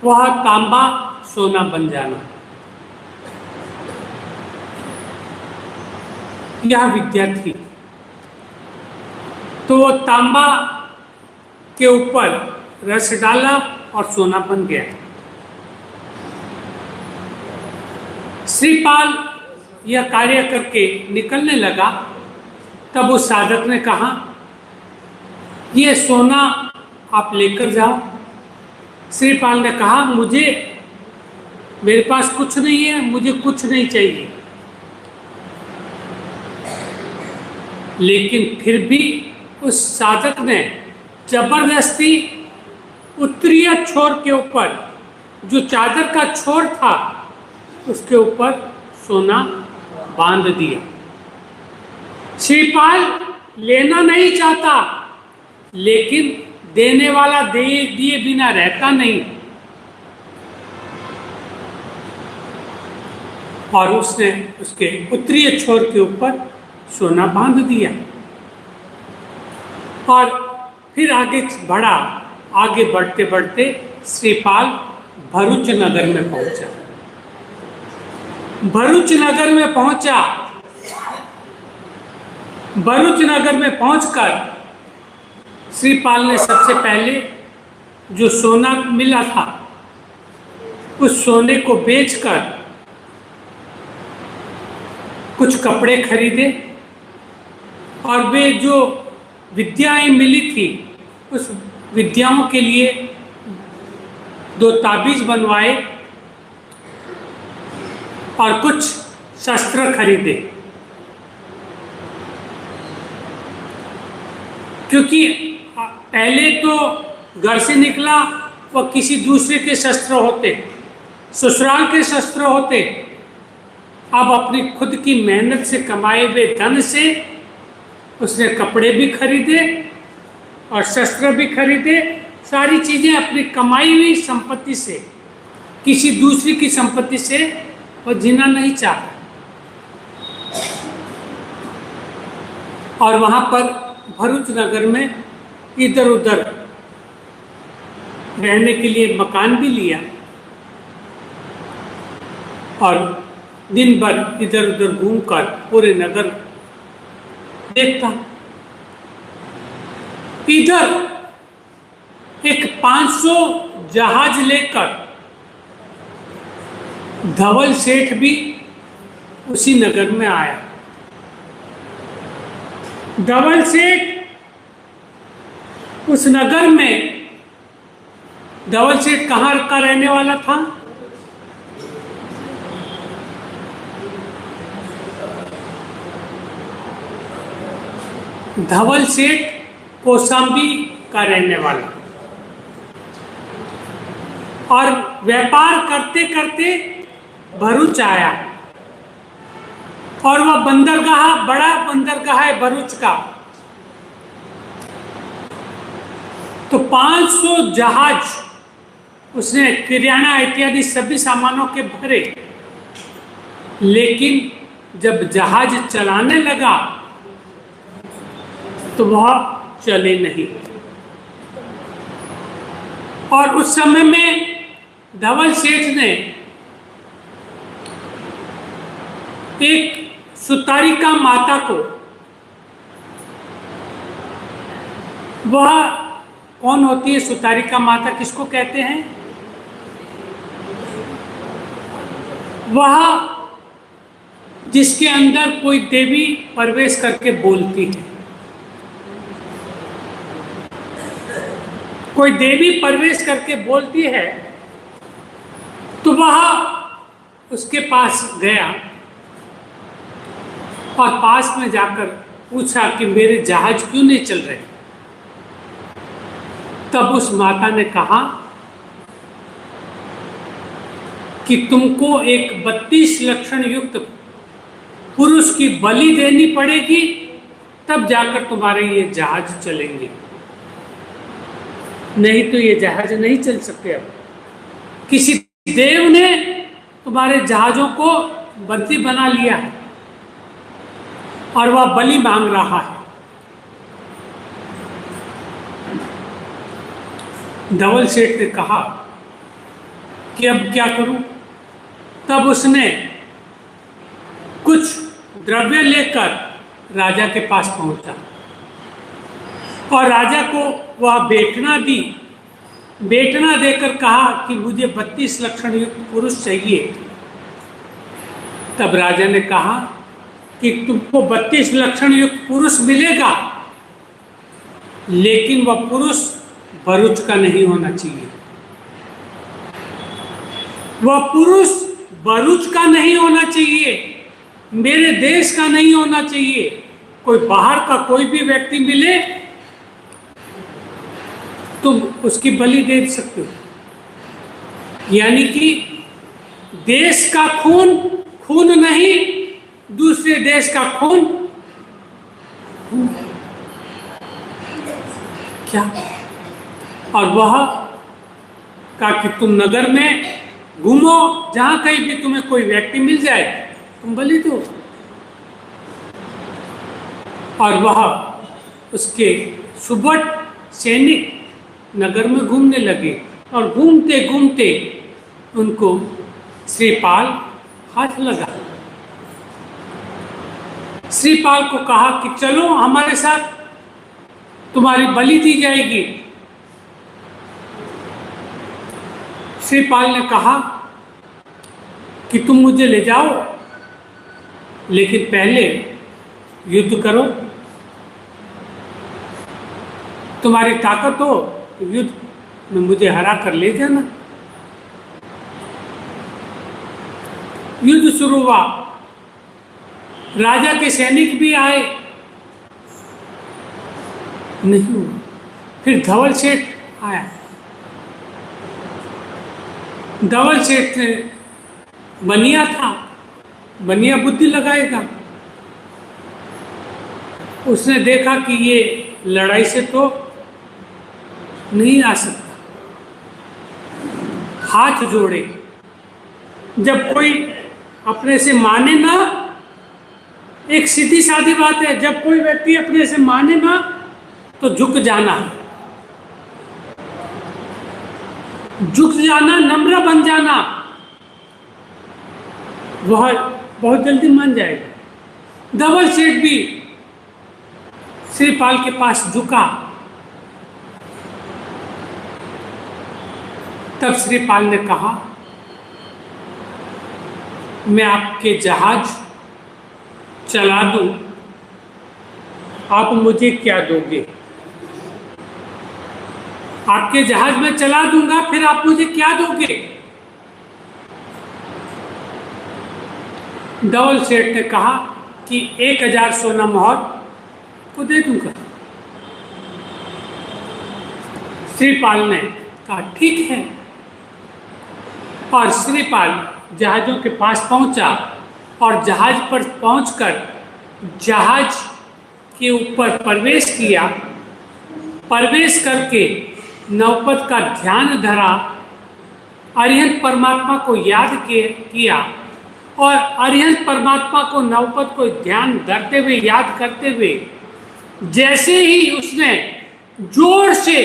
वह तांबा सोना बन जाना, यह विद्या थी। तो वो तांबा के ऊपर रस डाला और सोना बन गया। श्रीपाल यह कार्य करके निकलने लगा, तब उस साधक ने कहा, यह सोना आप लेकर जाओ। श्रीपाल ने कहा, मेरे पास कुछ नहीं है, मुझे कुछ नहीं चाहिए। लेकिन फिर भी उस साधक ने जबरदस्ती उत्तरीय छोर के ऊपर, जो चादर का छोर था, उसके ऊपर सोना बांध दिया। श्रीपाल लेना नहीं चाहता, लेकिन देने वाला दिए बिना रहता नहीं, और उसने उसके उत्तरीय छोर के ऊपर सोना बांध दिया और फिर आगे बढ़ा। आगे बढ़ते बढ़ते श्रीपाल भरूच नगर में पहुंचा। भरूच नगर में पहुंचकर श्रीपाल ने सबसे पहले जो सोना मिला था, उस सोने को बेचकर कुछ कपड़े खरीदे, और वे जो विद्याएं मिली थी, उस विद्याओं के लिए 2 ताबीज बनवाए और कुछ शस्त्र खरीदे। क्योंकि पहले तो घर से निकला वह किसी दूसरे के शस्त्र होते, ससुराल के शस्त्र होते। अब अपनी खुद की मेहनत से कमाए हुए धन से उसने कपड़े भी खरीदे और शस्त्र भी खरीदे, सारी चीजें अपनी कमाई हुई संपत्ति से, किसी दूसरी की संपत्ति से वो जीना नहीं चाहता। और वहां पर भरूच नगर में इधर उधर रहने के लिए मकान भी लिया और दिन भर इधर उधर घूमकर पूरे नगर देखता। इधर एक 500 जहाज लेकर धवल सेठ भी उसी नगर में आया। धवल सेठ उस नगर में, धवल सेठ कहाँ का रहने वाला था? धवल सेठ कौशाम्बी का रहने वाला, और व्यापार करते करते भरूच आया। और वह बंदरगाह, बड़ा बंदरगाह है भरूच का, तो 500 जहाज उसने किराना इत्यादि सभी सामानों के भरे। लेकिन जब जहाज चलाने लगा तो वह चले नहीं। और उस समय में धवल सेठ ने एक सुतारिका माता को, वह कौन होती है सुतारिका माता, किसको कहते हैं? वह जिसके अंदर कोई देवी प्रवेश करके बोलती है। कोई देवी प्रवेश करके बोलती है तो वह उसके पास गया और पास में जाकर पूछा कि मेरे जहाज क्यों नहीं चल रहे। तब उस माता ने कहा कि तुमको एक 32 लक्षण युक्त पुरुष की बलि देनी पड़ेगी, तब जाकर तुम्हारे ये जहाज चलेंगे, नहीं तो ये जहाज नहीं चल सकते। अब किसी देव ने तुम्हारे जहाजों को बंदी बना लिया है और वह बलि मांग रहा है। धवल सेठ ने कहा कि अब क्या करूं? तब उसने कुछ द्रव्य लेकर राजा के पास पहुंचा और राजा को वह बेटना दी। बेटना देकर कहा कि मुझे 32 लक्षण युक्त पुरुष चाहिए। तब राजा ने कहा कि तुमको 32 लक्षण युक्त पुरुष मिलेगा, लेकिन वह पुरुष भरूच का नहीं होना चाहिए। वह पुरुष भरूच का नहीं होना चाहिए, मेरे देश का नहीं होना चाहिए। कोई बाहर का कोई भी व्यक्ति मिले तुम उसकी बलि दे सकते हो। यानी कि देश का खून खून नहीं, दूसरे देश का खून क्या। और वह कहा कि तुम नगर में घूमो, जहां कहीं भी तुम्हें कोई व्यक्ति मिल जाए तुम बलि दो। और वह उसके सुबह सैनिक नगर में घूमने लगे और घूमते घूमते उनको श्रीपाल हाथ लगा। श्रीपाल को कहा कि चलो हमारे साथ, तुम्हारी बलि दी जाएगी। श्रीपाल ने कहा कि तुम मुझे ले जाओ, लेकिन पहले युद्ध करो। तुम्हारी ताकत हो तो युद्ध में मुझे हरा कर ले जाना। युद्ध शुरू हुआ, राजा के सैनिक भी आए, नहीं हुआ। फिर धवल सेठ आया। धवल सेठ बनिया था, बनिया बुद्धि लगाएगा। उसने देखा कि ये लड़ाई से तो नहीं आ सकता, हाथ जोड़े। जब कोई अपने से माने ना, एक सीधी सादी बात है, जब कोई व्यक्ति अपने से माने ना तो झुक जाना, झुक जाना, नम्र बन जाना, वह बहुत जल्दी मान जाएगा। धवल सेठ भी श्रीपाल के पास झुका। तब श्रीपाल ने कहा, मैं आपके जहाज चला दूं, आप मुझे क्या दोगे? आपके जहाज में चला दूंगा, फिर आप मुझे क्या दोगे? धवल सेठ ने कहा कि 1000 सोना मोहर को दे दूंगा। श्रीपाल ने कहा ठीक है। और श्रीपाल जहाजों के पास पहुंचा और जहाज पर पहुंचकर जहाज के ऊपर प्रवेश किया। प्रवेश करके नौपत का ध्यान धरा, अरिहंत परमात्मा को याद किया और अरिहंत परमात्मा को नौपत को ध्यान धरते हुए, याद करते हुए, जैसे ही उसने जोर से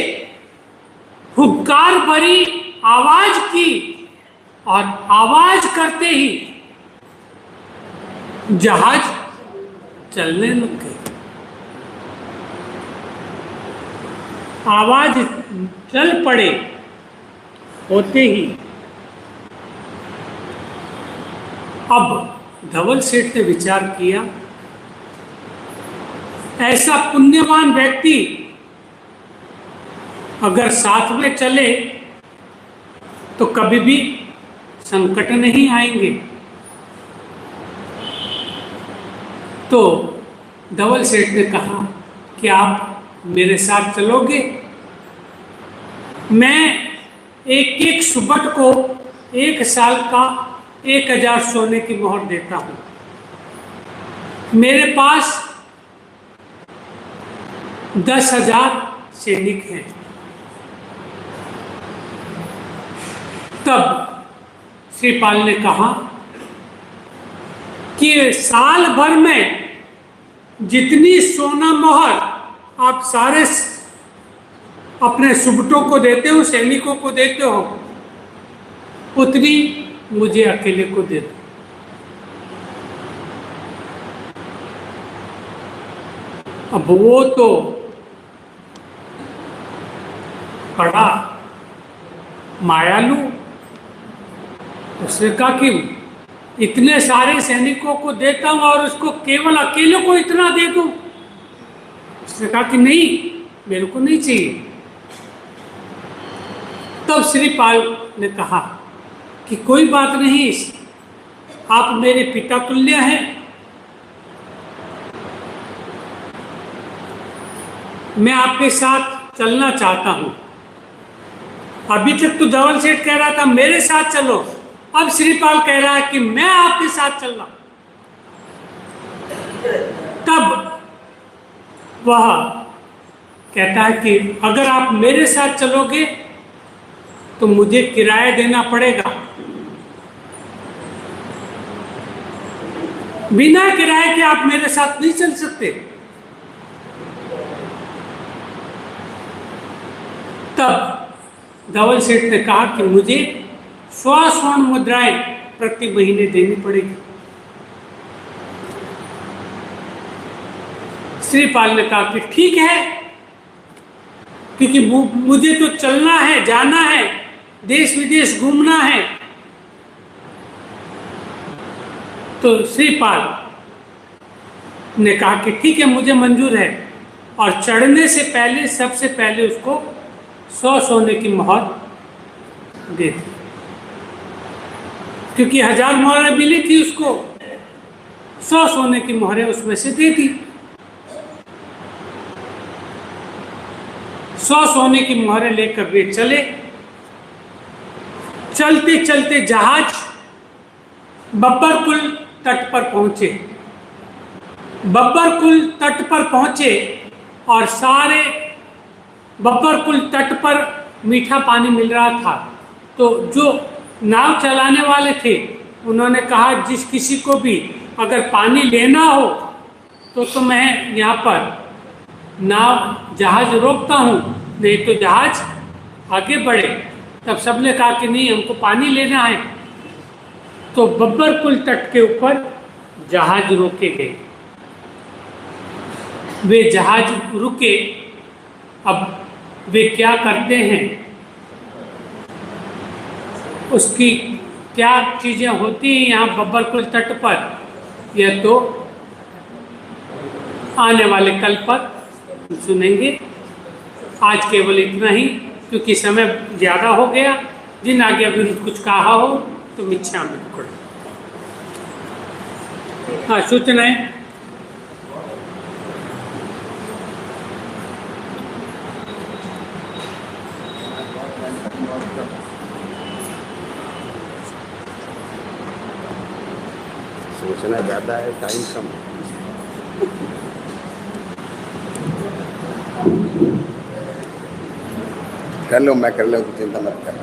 हुक्कार भरी आवाज की और आवाज करते ही जहाज चलने लग गई। आवाज चल पड़े होते ही अब धवल सेठ ने विचार किया, ऐसा पुण्यवान व्यक्ति अगर साथ में चले तो कभी भी संकट नहीं आएंगे। तो धवल सेठ ने कहा कि आप मेरे साथ चलोगे? मैं एक एक सुबट को 1 साल का 1000 सोने की मोहर देता हूं। मेरे पास 10,000 सैनिक हैं। तब श्रीपाल ने कहा कि साल भर में जितनी सोना मोहर आप सारे अपने सुबटों को देते हो, सैनिकों को देते हो, उतनी मुझे अकेले को दे दो। अब वो तो बड़ा मायालु, उसने कहा कि इतने सारे सैनिकों को देता हूं और उसको केवल अकेले को इतना दे दूं? उसने कहा कि नहीं, मेरे को नहीं चाहिए। तब श्रीपाल ने कहा कि कोई बात नहीं, आप मेरे पिता तुल्य हैं, मैं आपके साथ चलना चाहता हूं। अभी तक तो धवल सेठ कह रहा था मेरे साथ चलो, अब श्रीपाल कह रहा है कि मैं आपके साथ चल रहा हूं। तब वह कहता है कि अगर आप मेरे साथ चलोगे तो मुझे किराया देना पड़ेगा, बिना किराए के आप मेरे साथ नहीं चल सकते। तब धवल सेठ ने कहा कि मुझे 100 स्वर्ण मुद्राएं प्रति महीने देनी पड़ेगी। श्रीपाल ने कहा कि ठीक है, क्योंकि मुझे तो चलना है, जाना है, देश विदेश घूमना है। तो श्रीपाल ने कहा कि ठीक है, मुझे मंजूर है, और चढ़ने से पहले सबसे पहले उसको 100 सोने की मोहर दे दी, क्योंकि 1000 मोहरें मिली थी उसको, 100 सोने की मोहरें उसमें से दे दी। 100 सोने की मोहरें लेकर वे चले। चलते चलते जहाज बब्बरकुल तट पर पहुंचे। बब्बरकुल तट पर पहुंचे और सारे बब्बरकुल तट पर मीठा पानी मिल रहा था। तो जो नाव चलाने वाले थे उन्होंने कहा जिस किसी को भी अगर पानी लेना हो तो मैं यहाँ पर नाव जहाज रोकता हूँ, नहीं तो जहाज आगे बढ़े। तब सबने कहा कि नहीं, हमको पानी लेना है। तो बब्बरकुल तट के ऊपर जहाज रोके गए। वे जहाज रुके। अब वे क्या करते हैं, उसकी क्या चीजें होती हैं यहाँ बब्बरकुल तट पर, यह तो आने वाले कल पर सुनेंगे। आज केवल इतना ही, क्योंकि समय ज़्यादा हो गया। जिन आज्ञा विरुद्ध कुछ कहा हो तो मिच्छामि दुक्कडम्। हाँ, सूचनाएं। सूचना ज़्यादा है, टाइम कम है। कर लो, मैं कर लो, चिंता मत कर।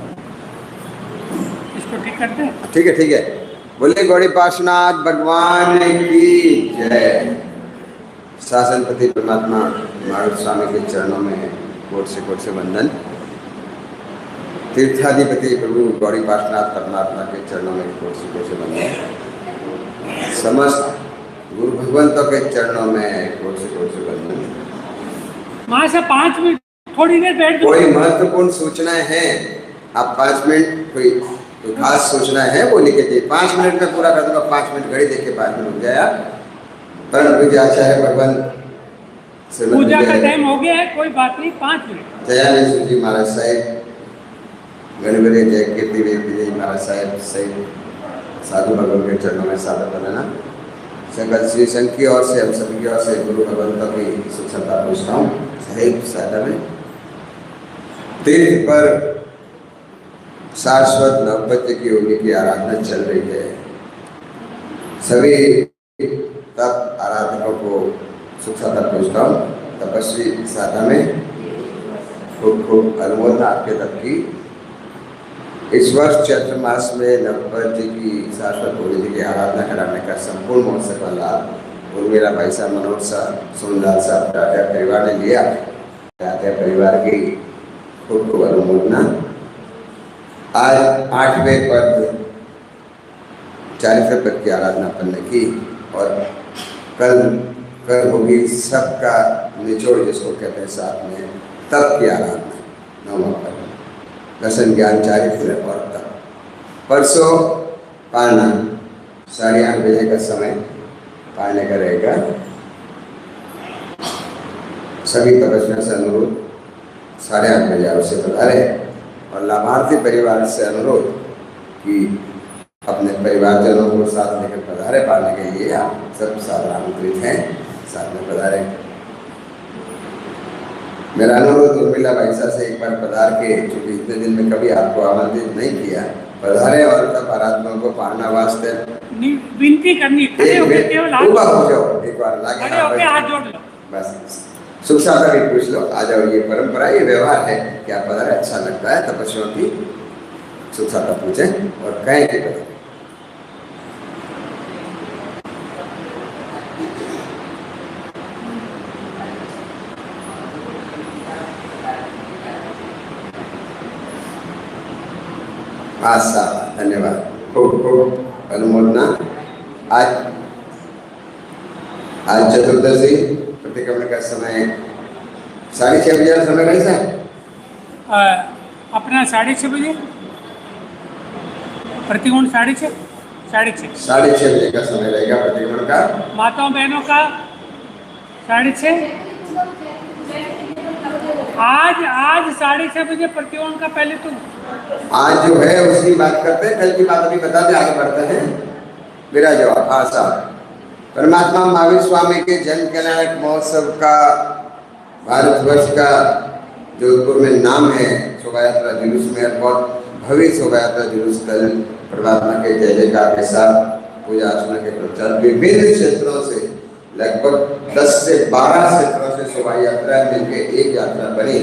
इसको ठीक करते हैं। ठीक है, ठीक है। बोले गौड़ी पार्श्वनाथ भगवान की जय। शासनपति परमात्मा मारुत स्वामी के चरणों में कोट से वंदन। तीर्थाधिपति प्रभु गौड़ी पार्श्वनाथ परमात्मा के चरणों में कोट से वंदन। समस्त गुरु भगवंतों के चरणों में कोट से वंदन। वहाँ से 5 मिनट थोड़ी देर बैठ जाओ। कोई महत्वपूर्ण सूचनाएं हैं, आप 5 मिनट कोई खास सूचना है वो लिखे थे। 5 मिनट में पूरा कर दूंगा। 5 मिनट घड़ी देख के 5 मिनट हो गया। परम पूज्य आचार्य भगवान पूजा का टाइम हो गया है, कोई बात नहीं, 5 मिनट। दयानंद जी महाराज साहब, गणपति जय कीर्ति विजय महाराज साहब सहित साधु भगवान के चरणों में सादर बनाना। संगत श्री संघ की ओर से, हम सभी की ओर से गुरु भगवंतों की सुख सत्ता पूछता हूँ। साहिब सादा में तीर्थ पर शाश्वत नवपत्य की योगी की आराधना चल रही है। सभी तप आराधकों को सुख सत्ता पूछता हूँ। तपस्वी सादा में खूब अनुमोदन आपके तप की। इस वर्ष चैत्र मास में नवपति की शाश्वत भोले जी की आराधना कराने का संपूर्ण महोत्सव का लाभ उर्मिला भाई साहब, मनोज साहब, सोनलाल साहब, टाटा परिवार ने लिया। टाटा परिवार की खूब अनुमोदना। आज 8वें पद चारित्र पद की आराधना अपन ने की और कल होगी सबका निचोड़, जिसको कहते हैं साथ में तप की आराधना। 9वां पद दर्शन ज्ञान चारित्र और तप। परसों पाना 8:30 का समय पाने का रहेगा। सभी तपस्वियों से अनुरोध 8:30 अवश्य पधारे और लाभार्थी परिवार से अनुरोध कि अपने परिवारजनों को साथ लेकर पधारे पाने के लिए। आप सब सादर आमंत्रित हैं, साथ में पधारे। मेरा अनुरोध उर्मिला भाई साहब से एक बार पधार के, चूंकि इतने दिन में कभी आपको आमंत्रित नहीं किया, पधारे और तब आराधना को पारना वास्ते विनती करनी, खड़े होकर केवल हाथ हो जाओ, एक बार लागे हाथ जोड़ लो, बस सुख सागर भी पूछ लो, आ जाओ। ये परंपरा, ये व्यवहार है कि आप पधारे, अच्छा लगता है। तपस्वियों की सुख सागर पूछे और कहें कि पधारे। आशा, धन्यवाद, खूब खूब अनुमोदना। आज चतुर्दशी प्रतिक्रमण का समय 6:30 बजे समय नहीं सर? अपना 6:30 बजे प्रतिक्रमण 6:30 बजे का समय रहेगा प्रतिक्रमण का। माताओं बहनों का 6:30। आज 6:30 बजे प्रतिक्रमण का। पहले तो आज जो है उसकी बात करते हैं, कल की बात अभी बता दें, आगे बढ़ते हैं। मेरा जवाब आशा। परमात्मा महावीर स्वामी के जन्म कल्याणक महोत्सव का भारतवर्ष का जोधपुर में नाम है शोभा यात्रा जुलूस में, बहुत भव्य शोभा यात्रा जुलूस कल परमात्मा के जय जयकार के साथ पूजा अर्चना के पश्चात विभिन्न क्षेत्रों से लगभग 10 से 12 क्षेत्रों से शोभा यात्रा मिलकर एक यात्रा बनी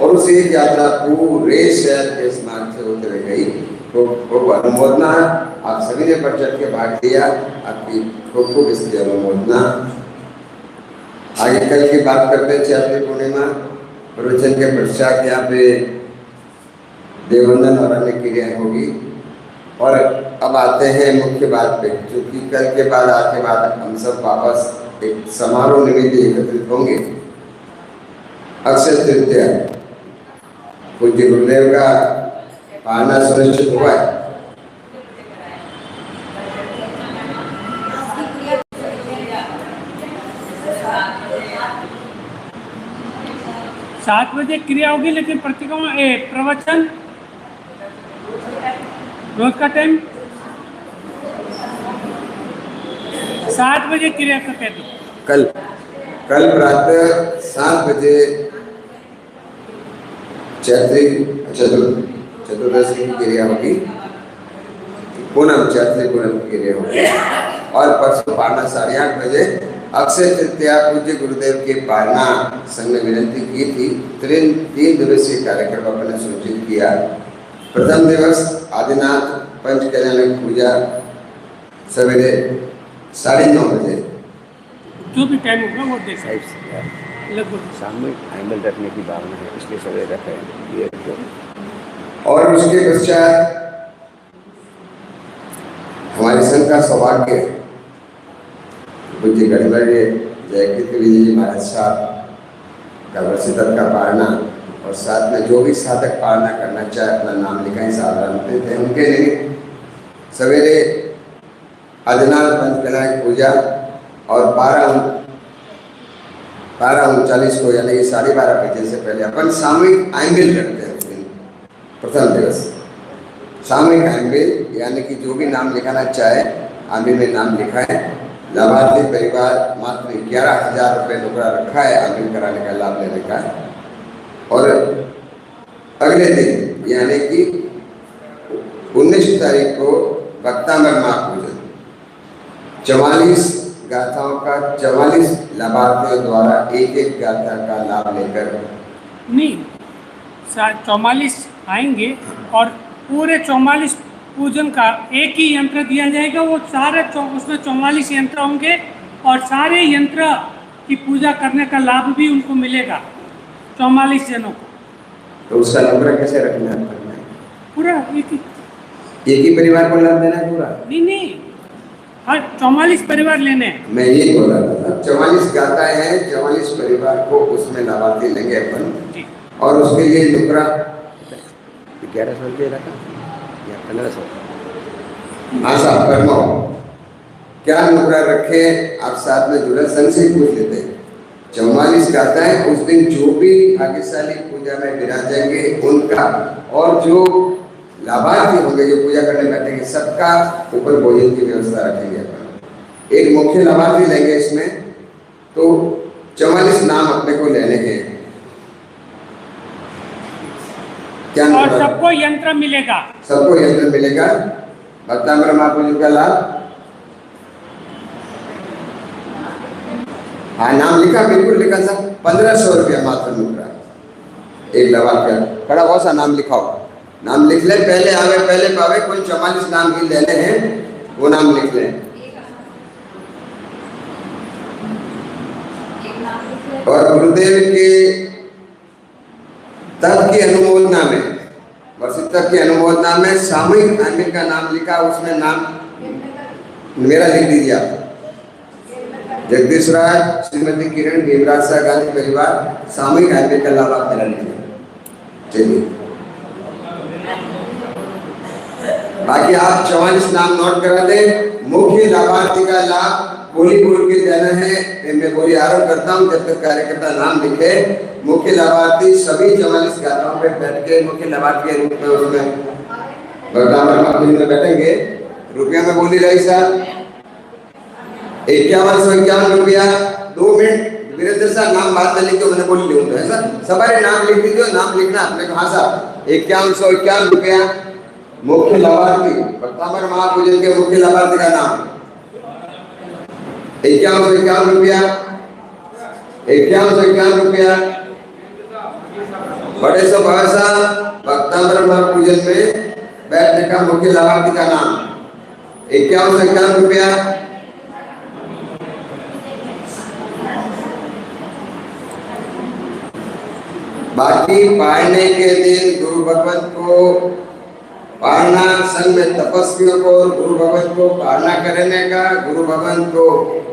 और उस एक यात्रा पूरे शहर के मार्ग से होते हुए गई। खूब अनुमोदना, आप सभी ने बढ़ चढ़ के भाग लिया, आपकी खूब इसकी अनुमोदना। आगे कल की बात करते हैं, चैत्री पूर्णिमा प्रवचन के पश्चात यहाँ पे देववंदन और अन्य क्रियाएं होगी। और अब आते हैं मुख्य बात पे, क्योंकि कल के बाद आज के बाद हम सब वापस एक समारोह निमित्त एकत्रित होंगे। अक्षय तृतीया पूज्य गुरुदेव का पाना सुनिश्चित हुआ है। सात बजे क्रिया होगी, लेकिन प्रतिक्रमण प्रवचन रोज का टाइम 7 बजे क्रिया का कह दो। कल प्रातः 7 बजे चतुर्दशी की क्रिया होगी, चैत्री पूनम की क्रिया होगी। और परसों पारना 8:30 बजे अक्षय तृतीया पूज्य गुरुदेव के पारना संघ ने विनती की थी। 3 दिवसीय कार्यक्रम अपने सुनिश्चित किया। प्रथम दिवस आदिनाथ पंच कल्याण पूजा सवेरे 9:30 बजे, जो भी टाइम होगा वो देख लगभग सामूहिक आइमल रखने की भावना है, इसलिए सवेरे रखें ये तो। और उसके पश्चात हमारे संघ का सौभाग्य पूज्य गणिवर्य जयकीर्ति विजय जी महाराज साहब का वसीयत का पारना, और साथ में जो भी साधक पालना करना चाहे अपना नाम लिखाएं, सावधान थे। उनके लिए सवेरे आदिनाथ पंच कल्याण पूजा और 12:39 को यानी 12:30 बजे से पहले अपन सामूहिक आइमिल करते हैं। उस दिन प्रथम दिवस सामूहिक आइमिल, यानी कि जो भी नाम लिखाना चाहे आमिल में नाम लिखाएं। लाभार्थी परिवार मात्र 11,000 रुपये टुकड़ा रखा है आमिल कराने का, लाभ लेने का। और अगले दिन यानी कि 19 तारीख को भक्तामर महापूजन 44 गाथाओं का 44 लाभार्थियों द्वारा एक गाथा का लाभ लेकर नहीं 44 आएंगे और पूरे 44 पूजन का एक ही यंत्र दिया जाएगा। वो सारे उसमें 44 यंत्र होंगे और सारे यंत्र की पूजा करने का लाभ भी उनको मिलेगा 44 जनों को। तो उसका नंबर कैसे रखना है? पूरा एक ही परिवार को लाभ देना है पूरा? नहीं, हर 44 परिवार लेने हैं। मैं ये बोल रहा था 44 गाथाएं हैं, 44 परिवार को उसमें लाभार्थी लेंगे अपन। और उसके लिए टुकड़ा 1100 रुपये रखा या 1500? हाँ साहब, क्या मुद्रा रखे, आप साथ में जुड़े संघ से पूछ लेते हैं। 44 गाता है उस दिन जो भी भाग्यशाली पूजा में विराजेंगे उनका और जो लाभार्थी होंगे जो पूजा करने बैठेंगे सबका ऊपर भोजन की व्यवस्था रखेंगे अपन। एक मुख्य लाभार्थी लेंगे इसमें, तो 44 नाम अपने को लेने हैं। क्या और सबको यंत्र मिलेगा, सबको यंत्र मिलेगा। भक्तामृत महापूजन का लाभ, हाँ नाम लिखा, बिल्कुल लिखा सर। 1500 रुपया मात्र मुद्रा एक लाभार्थी। खड़ा बहुत सा नाम लिखाओ, नाम लिख ले, पहले आवे पहले पावे। कोई 44 नाम ही लेने हैं, वो नाम लिख ले। और गुरुदेव के तब की अनुमोदना में, वर्षोत्तर की अनुमोदना में सामूहिक आमिर का नाम लिखा, उसमें नाम मेरा लिख दीजिए आप। जगदीश राज, श्रीमती किरण, भीमराज शाह गांधी परिवार, सामूहिक आमिर का लाभ आप मेरा लिखिए। चलिए, बाकी आप 44 नाम नोट करा दें। मुख्य लाभार्थी का लाभ बोली बोल के देना है। मैं बोली आरोप करता हूँ, जब तक कार्यकर्ता नाम लिखे। मुख्य लाभार्थी सभी 44 गाताओं पे बैठ के मुख्य लाभार्थी के रूप में उसमें में बैठेंगे। रुपया में बोली रही साहब 5151 रुपया। 2 मिनट वीरेंद्र साहब नाम बात में लिखो, मैंने बोली लूंगा ऐसा सवारे नाम लिख दीजिए। नाम लिखना अपने को। हाँ साहब 5151 रुपया मुख्य लाभार्थी, भक्तामृत महापूजन के मुख्य लाभार्थी का नाम 5151 रुपया। 5151 रुपया। बड़े सभासा भक्तामृत महापूजन में बैठने का मुख्य लाभार्थी का नाम 5151 रुपया। बाकी पारने के दिन गुरु भगवत को पारना, संघ में तपस्वियों को गुरु भगवत को पारना करने का, गुरु भगवत को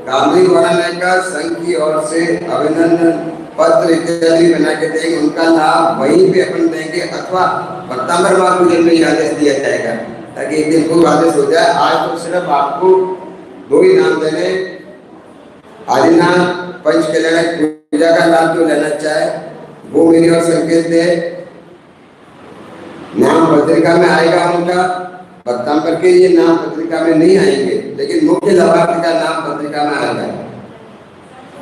कामली बनाने का संघ की ओर से अभिनंदन पत्र इत्यादि बना के देंगे। उनका लाभ वहीं पे अपन देंगे अथवा भक्तामृत महापूजन में आदेश दिया जाएगा, ताकि एक दिन पूर्व आदेश हो जाए। आज तो सिर्फ आपको 2 ही नाम देने। आदिनाथ पंच कल्याण पूजा का लाभ जो लेना चाहे वो मेरी ओर संकेत दे। नाम पत्रिका में आएगा उनका, भक्तामृत के ये नाम पत्रिका में नहीं आएंगे, लेकिन मुख्य लाभार्थी का नाम पत्रिका में आएगा।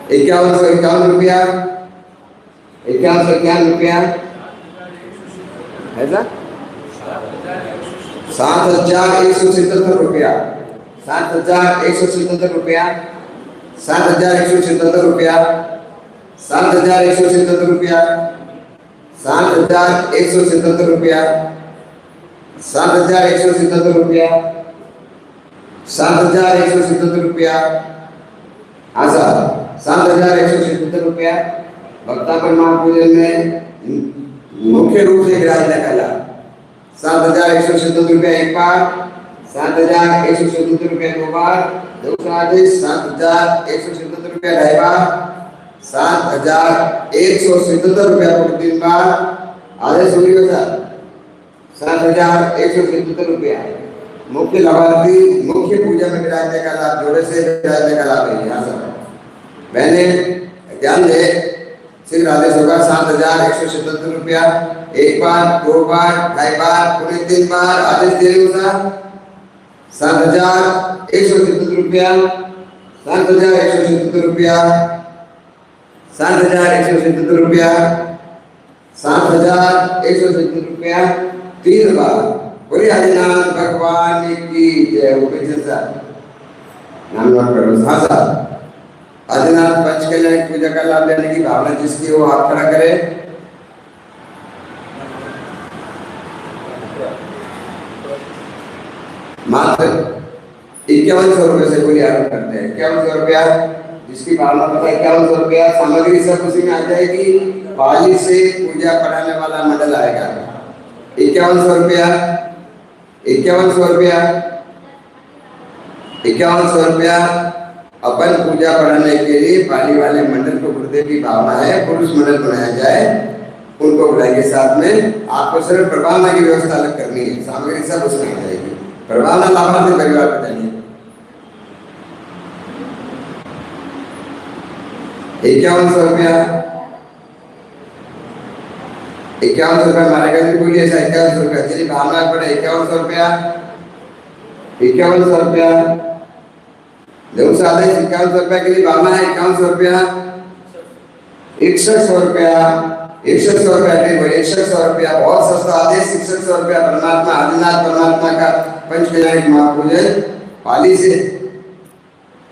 5151 रुपया। 5151 रुपया ऐसा 7177 रुपया। 7177 रुपया। 7177 रुपया। 7177 रुपया। 7177 रुपया। 7177 रुपया। 7177 रुपया। हाँ साहब 7177 रुपया। भक्तामृत महापूजन में मुख्य रूप से विराजने का लाभ 7177 रुपया एक बार, 7177 रुपया 2 बार, दूसरा आदेश 7177 रुपया 2 बार, 7177 रुपया 3 बार। आदेश हो गया सर 7177 रुपया। मुख्य लाभार्थी मुख्य पूजा में विराजने का लाभ, जोड़े से विराजने का लाभ है। यहाँ सर मैंने ध्यान दे, शीघ्र आदेश होगा 7177 रुपया 1 बार, 2 बार, 2.5 बार, पूरे 3 बार। आदेश दे रही हूँ 7177 रुपया। 7177 रुपया। 7177 रुपया। 7177 रुपया 3 बार। बोलिए आदिनाथ भगवान की जय। नाम नोट करो। हाँ साहब आदिनाथ पंच कल्याण पूजा का लाभ लेने की भावना जिसकी वो हाथ खड़ा करे। मात्र 5100 रुपये से कोई आरोप करते हैं। 5100 रुपया जिसकी भावना पता है। 5100 रुपया सामग्री सब उसी में आ जाएगी। पाली से पूजा कराने वाला मंडल आएगा। 5100 रुपया। 5100 रुपया। 5100 रुपया अपन पूजा बढ़ाने के लिए पाली वाले मंडल को गुरुदेव की भावना है पुरुष मंडल बनाया जाए, उनको बुलाएंगे साथ में। आपको सिर्फ प्रभावना की व्यवस्था अलग करनी है, सामग्री सब उसमें आ जाएगी। प्रभावना लाभार्थी परिवार बताइए। 5100 रुपया, 5100 रुपया हमारे घर में बोलिए 5100 रुपया, चलिए भावना पड़े 5100 रुपया, 5100 रुपया, देव साधे 5100 रुपया के लिए भावना है 5100 रुपया, 6100 रुपया, 6100 रुपया के लिए 6100 रुपया, बहुत सस्ता आदेश 6100 रुपया। परमात्मा आदिनाथ परमात्मा का पंच कल्याणिक महापूजन पाली से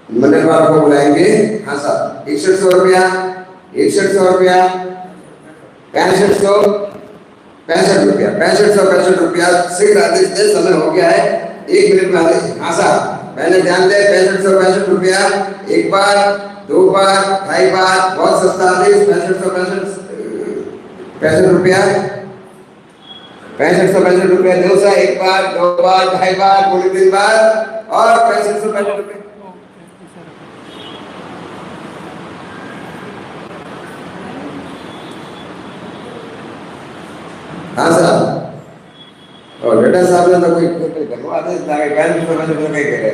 मंडल वालों को बुलाएंगे। हाँ साहब 6100 रुपया, 6100 रुपया, 6565 रुपया, 6565 रुपया। शीघ्र आदेश दे, समय हो गया है, 1 मिनट में आदेश। हाँ साहब पहले ध्यान दे, 6565 रुपया, एक बार, दो बार, ढाई बार, बहुत सस्ता आदेश 6565 रुपया, 6565 रुपया दो सा, एक बार, दो बार, ढाई बार, पूरे 3 बार और 6565 रुपया। हाँ साहब और बेटा साहब ने तो कोई घरवा आदेश लागे 6565 नहीं करे,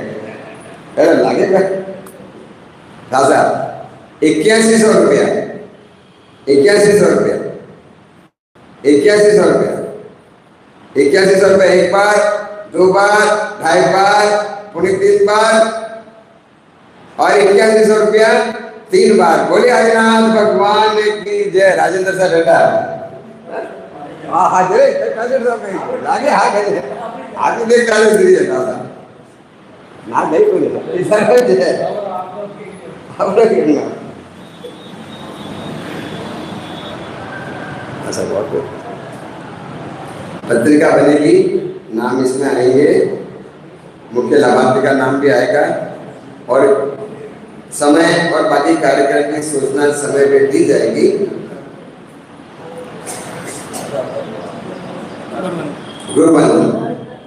अरे लागेगा। हाँ साहब 8100 रुपया, 8100 रुपया, 8100 रुपया, 8100 रुपया, एक बार, दो बार, ढाई बार, पूरे 3 बार और 8100 रुपया 3 बार। बोलिए आदिनाथ भगवान की जय। राजेंद्र सर बेटा हाँ हाँ दे लागे, हाँ गए आगे देख डाले दिए दादा ना नहीं बोले ऐसा है अब करना ऐसा बहुत पत्रिका बनेगी, नाम इसमें आएंगे, मुख्य लाभार्थी का नाम भी आएगा और समय और बाकी कार्यक्रम की सूचना समय पे दी जाएगी। गुरुवंदन,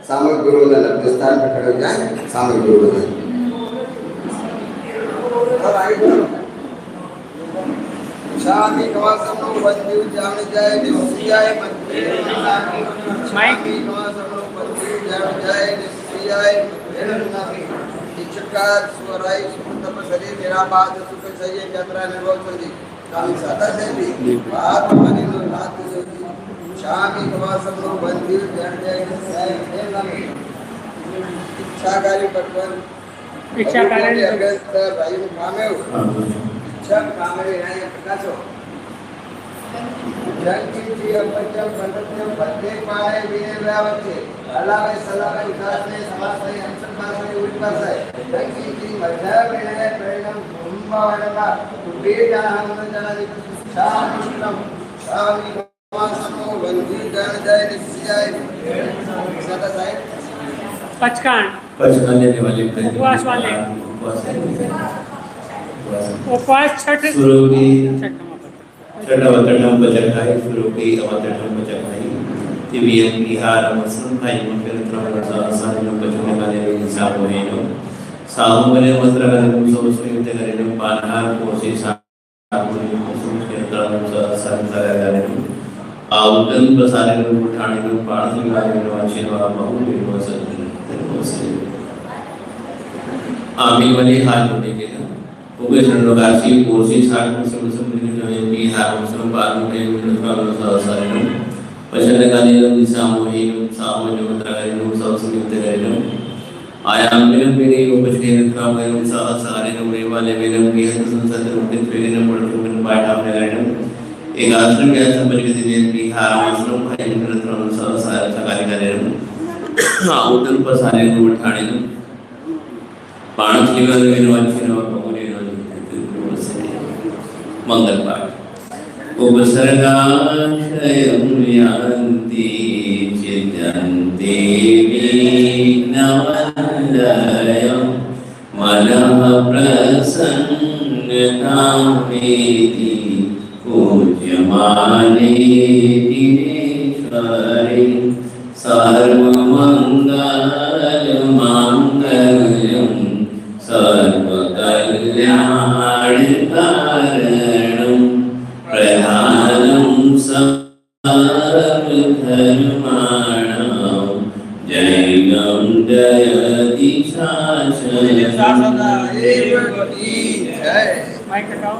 सामूहिक गुरुवंदन अपने स्थान पर खड़े हो जाए, सामूहिक गुरुवंदन। शांति कवासनो बंधु जान जाए निस्सियाय मंत्री शांति कवासनो बंधु जान जाए निस्सियाय वेरनामी इच्छकार स्वराय सुतप शरीर मेरा बात सुख सही यात्रा निर्भव जी कामी सादा से भी बात माने लो रात जो शांति कवासनो बंधु जान जाए निस्सियाय वेरनामी इच्छाकारी पटवन इच्छाकारी अगस्त भाई कामे सब कामरे हैं प्रकाशो जंकी जी अपचम पंडतम पत्ते पाए वीर रावते अलावे सलावे विकास में समाज में अंशपास में उठपास है जंकी जी मध्य में है प्रेम भूमवाणा बेटा हम जना शामिलम शामी वासनो बंदी गण जय निश्चय सदा साहिब पचकान लेने वाले उपवास वाले उपवास छठ सुरोगी छठवतटम बचकाई सुरोगी अवतटम बचकाई दिव्यं विहार मसं भाई मंगलत्रम साधनं बचने वाले हिसाब होएनो साहुबले वस्त्रगणं सोसुयुक्त करेनो पानहार कोसि साहुबले सोसुयुक्त संतरगणं आउटन प्रसारणं उठाणं पाणि वाणं वाचेवा बहु विवसन आमी वाली हाल होने के उपवेशन लोकाशी कोर्सी साठ मुसम बिहार मुसम पालू में सारे पश्चिम कालीन सामूहिक सामूहिक मंत्रालयों संस्कृत करें आयाम में मेरे उपस्थित क्रम सारे नंबर वाले मेरे के संसद उनके ट्रेन नंबर में बैठा अपने करें एक आश्रम के आश्रम पर किसी ने बिहार आश्रम भाई मंत्रालयों सारे कार्य करें उधर पर सारे लोग उठाने पांच लेवल में मंगल पाठ उपसर्गाशयं यान्ति चिन्तन्ति विघ्नवन्दयं मनः प्रसन्नतामेति पूज्यमाने दिनेश्वरे सर्वमङ्गलमाङ्गल्यं सर्वकल्याणकारणं प्रधानं सर्वधर्माणां जयं जयति शासनम्। माइक हटाओ।